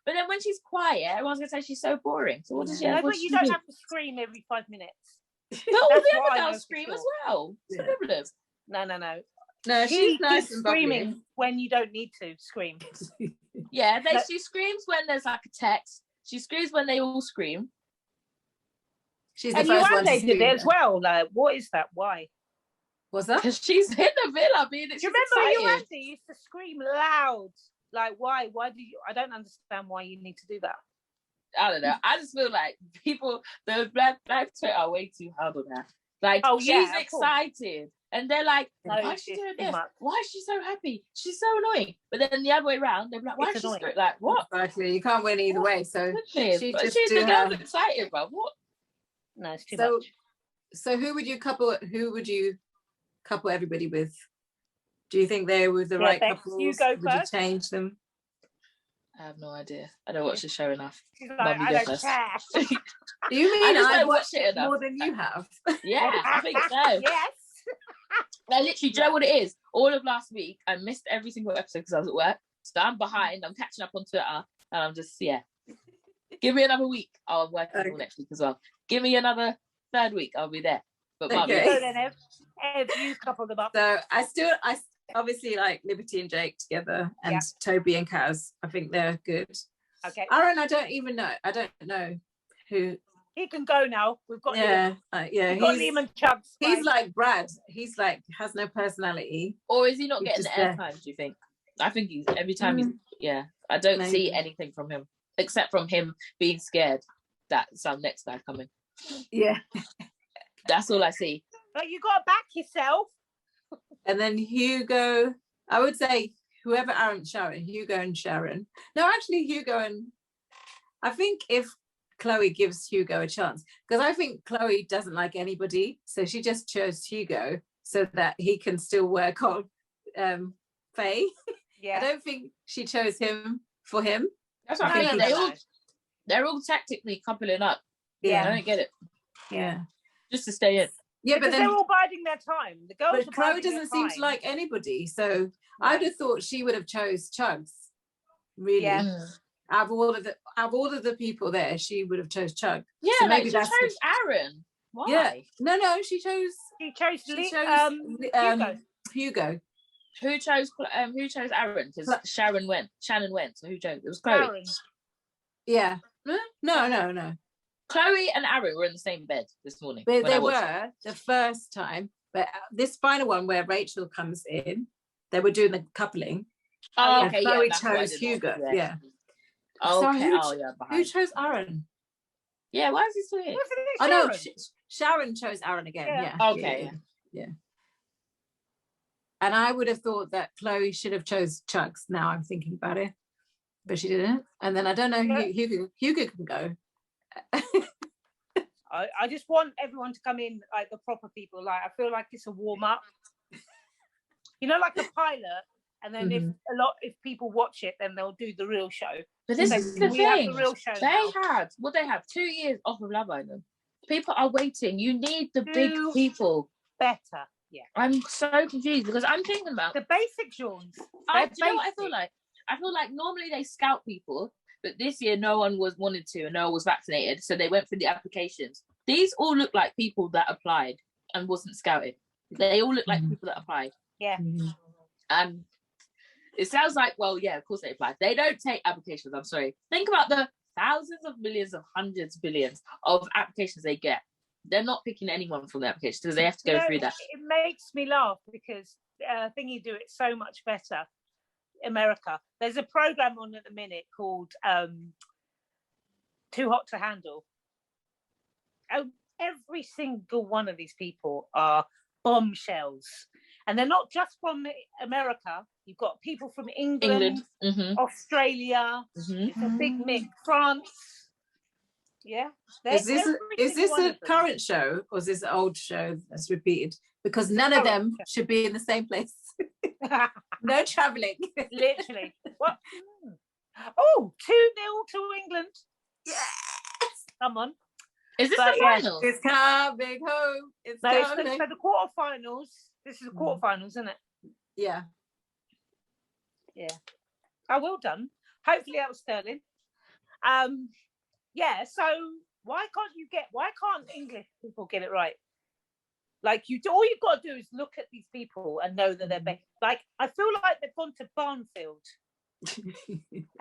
but then when she's quiet, everyone's gonna say she's so boring. So what does she? No, but you don't have to scream every 5 minutes. But all the other girls scream as well. It's the problem. No. No, she's nice and screaming bubbly. when you don't need to scream. Yeah, she screams when there's like a text. She screams when they all scream. She's the first one to did it as well. Like, what is that? Why? What's that? Because she's in the villa being. Do you remember Yuanti used to scream loud? Like, why? Why do you? I don't understand why you need to do that. I don't know. I just feel like the black Twitter are way too hard on her. Like, she's excited. And they're like, why is she doing this? Why is she so happy? She's so annoying. But then the other way around, they're like, why is she so, like, what? Exactly. You can't win either way. So she's the girl's excited, but what? No, it's too much. So who would you couple everybody with? Do you think they were the right couples? You go would first. You change them? I have no idea. I don't watch the show enough. She's like, I don't care. Do you mean I watched it enough? More than you have? Yeah, I think so. Yes. I literally, do you know what it is? All of last week, I missed every single episode because I was at work. So I'm behind. I'm catching up on Twitter, and I'm just Give me another week. I'm working all next week as well. Give me another third week. I'll be there. But So then, Ev, you couple them up. So I obviously like Liberty and Jake together, and Toby and Kaz. I think they're good. Okay. Aaron, I don't even know. I don't know who. He can go now. We've got Liam. We've got Liam and Chubbs. He's like Brad. He's like has no personality. Or is he not getting the airtime? Do you think? I think he's every time I don't see anything from him except from him being scared that some next guy coming. Yeah. That's all I see. But you got to back yourself. And then Hugo, I would say whoever Hugo and Sharon. No, actually Hugo and I think if Chloe gives Hugo a chance, because I think Chloe doesn't like anybody, so she just chose Hugo so that he can still work on Faye. Yeah. I don't think she chose him for him. That's what I mean. They're all tactically coupling up. Yeah. I don't get it. Yeah. Just to stay in. Yeah, but then they're all biding their time. The girls. But Chloe doesn't seem to like anybody, so I'd have thought she would have chose Chugs. Really. Yeah. Out of all of the people there, she would have chose Chug. Yeah, so maybe she chose Aaron. Why? Yeah. No, she chose Hugo. Hugo. Who chose Aaron? Because Shannon went. So who chose? It was Chloe. Aaron. Yeah. No. Chloe and Aaron were in the same bed this morning. But they were the first time. But this final one where Rachel comes in, they were doing the coupling. Oh, okay. Chloe Yeah, chose Hugo. Yeah. Okay. Who chose Aaron? Yeah, why is he still here? Oh no, Sharon chose Aaron again. Yeah. Okay. Yeah. And I would have thought that Chloe should have chose Chugs. Now I'm thinking about it, but she didn't. And then I don't know. Hugo can go. I just want everyone to come in like the proper people. Like I feel like it's a warm up. Like a pilot. And then if people watch it, then they'll do the real show. But this is the thing. The real show they have 2 years off of Love Island. People are waiting. You need the big people. Better. Yeah. I'm so confused because I'm thinking about the basic Jones. Do you know what I feel like? I feel like normally they scout people, but this year no one wanted to and no one was vaccinated, so they went through the applications. These all look like people that applied and wasn't scouted. They all look like people that applied. Yeah. And it sounds like, well, yeah, of course they applied. They don't take applications. I'm sorry. Think about the thousands of millions of hundreds of billions of applications they get. They're not picking anyone from the application because they have to go through that. It makes me laugh because Thingy do it so much better. America. There's a program on at the minute called Too Hot to Handle. Every single one of these people are bombshells. And they're not just from America. You've got people from England. Australia. It's a big mix. France. Yeah. Is this a current show or is this an old show that's repeated? Because none of them should be in the same place. No travelling. Literally. What? Oh, 2-0 to England. Yes. Come on. Is this the final? It's coming home. It's coming. So the quarterfinals. This is the quarterfinals, isn't it? Yeah. Yeah. Oh, well done. Hopefully that was Sterling. Yeah, so why can't English people get it right? Like all you've got to do is look at these people and know that they're better. Like I feel like they've gone to Barnfield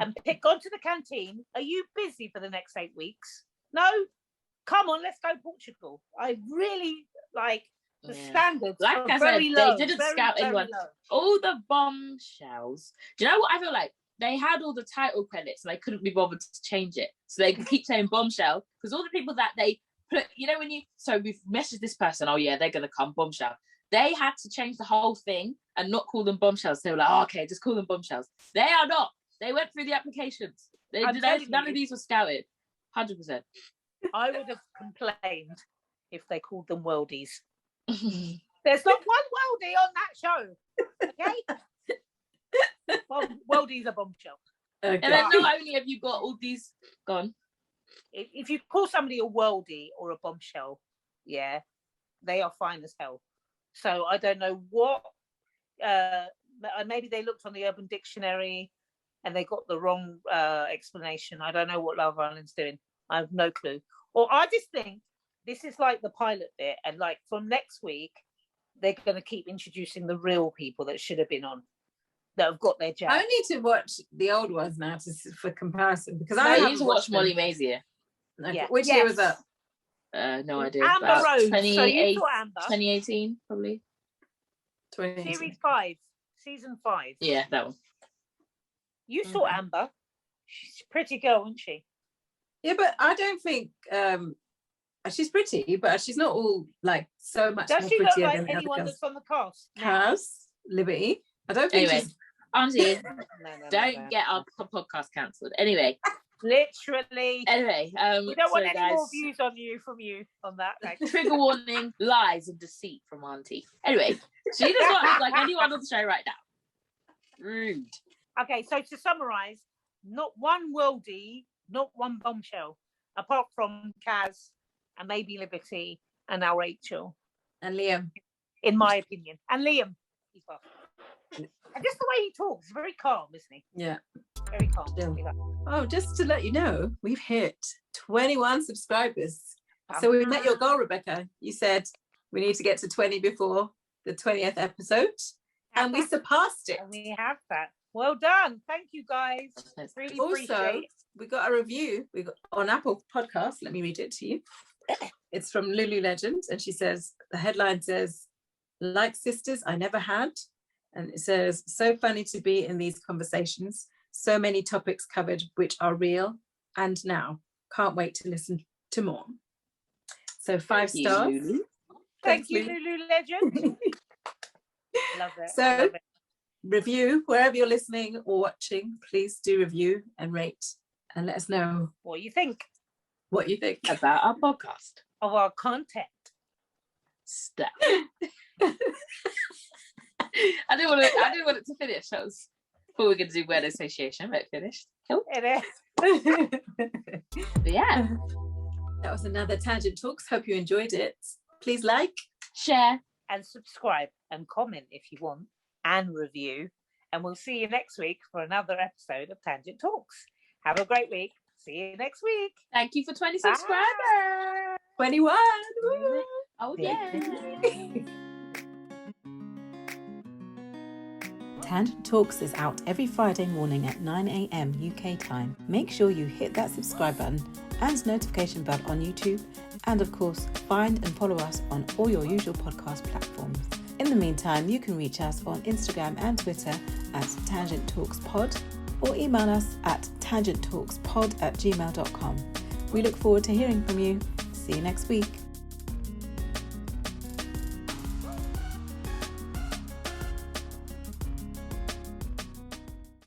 and gone to the canteen. Are you busy for the next 8 weeks? No. Come on, let's go Portugal. I really like the standards. Like I said, low, they didn't scout anyone. All the bombshells. Do you know what I feel like? They had all the title credits and they couldn't be bothered to change it. So they could keep saying bombshell because all the people that they put, we've messaged this person, oh yeah, they're going to come bombshell. They had to change the whole thing and not call them bombshells. They were like, oh, okay, just call them bombshells. They are not. They went through the applications. None of these were scouted. 100%. I would have complained if they called them worldies. There's not one worldie on that show. Okay? Worldie's a bombshell. Okay. And then not only have you got all these gone. If you call somebody a worldie or a bombshell, yeah, they are fine as hell. So I don't know what. Maybe they looked on the Urban Dictionary and they got the wrong explanation. I don't know what Love Island's doing. I have no clue. Or I just think this is like the pilot bit, and like from next week, they're going to keep introducing the real people that should have been on, that have got their jab. I need to watch the old ones now for comparison because I need to watch Molly Mazier. Okay. Yeah. Which year was that? No idea. Amber Rose. 2018, probably. 2018. Series 5, season 5. Yeah, that one. You saw Amber. She's a pretty girl, isn't she? Yeah, but I don't think she's pretty, but she's not all like so much more prettier than the other girls. Does she look like anyone that's on the cast? Cast, Liberty. I don't think she's... Auntie, don't get our podcast cancelled. Anyway. Literally. Anyway. We don't want any more views from you on that. Trigger warning, lies and deceit from Auntie. Anyway, she does not look like anyone on the show right now. Rude. Okay, so to summarise, not one worldie, not one bombshell, apart from Kaz and maybe Liberty and now Rachel. And Liam. In my opinion. And Liam. He's well. And just the way he talks, very calm, isn't he? Yeah. Very calm. Yeah. Oh, just to let you know, we've hit 21 subscribers. So we met your goal, Rebecca. You said we need to get to 20 before the 20th episode, and we surpassed it. And we have that. Well done. Thank you, guys. Really also, appreciate it. we got a review on Apple Podcasts. Let me read it to you. It's from Lulu Legend, and she says, the headline says, like sisters I never had. And it says, so funny to be in these conversations. So many topics covered, which are real and now. Can't wait to listen to more. So 5 stars. Lulu. Thank you, Lulu Legend. Love it. So Love it. review wherever you're listening or watching. Please do review and rate and let us know What you think About our podcast. of our content. Stuff. I didn't want it to finish. That was before we were going to do word association, but it finished. Cool. It is. But yeah. That was another Tangent Talks. Hope you enjoyed it. Please like, Share. And subscribe and comment if you want, and review. And we'll see you next week for another episode of Tangent Talks. Have a great week. See you next week. Thank you for 20 Bye. subscribers. 21. Woo. Oh, yeah. Tangent Talks is out every Friday morning at 9 a.m. UK time. Make sure you hit that subscribe button and notification bell on YouTube, and of course, find and follow us on all your usual podcast platforms. In the meantime, you can reach us on Instagram and Twitter at Tangent Talks Pod, or email us at tangenttalkspod@gmail.com. We look forward to hearing from you. See you next week.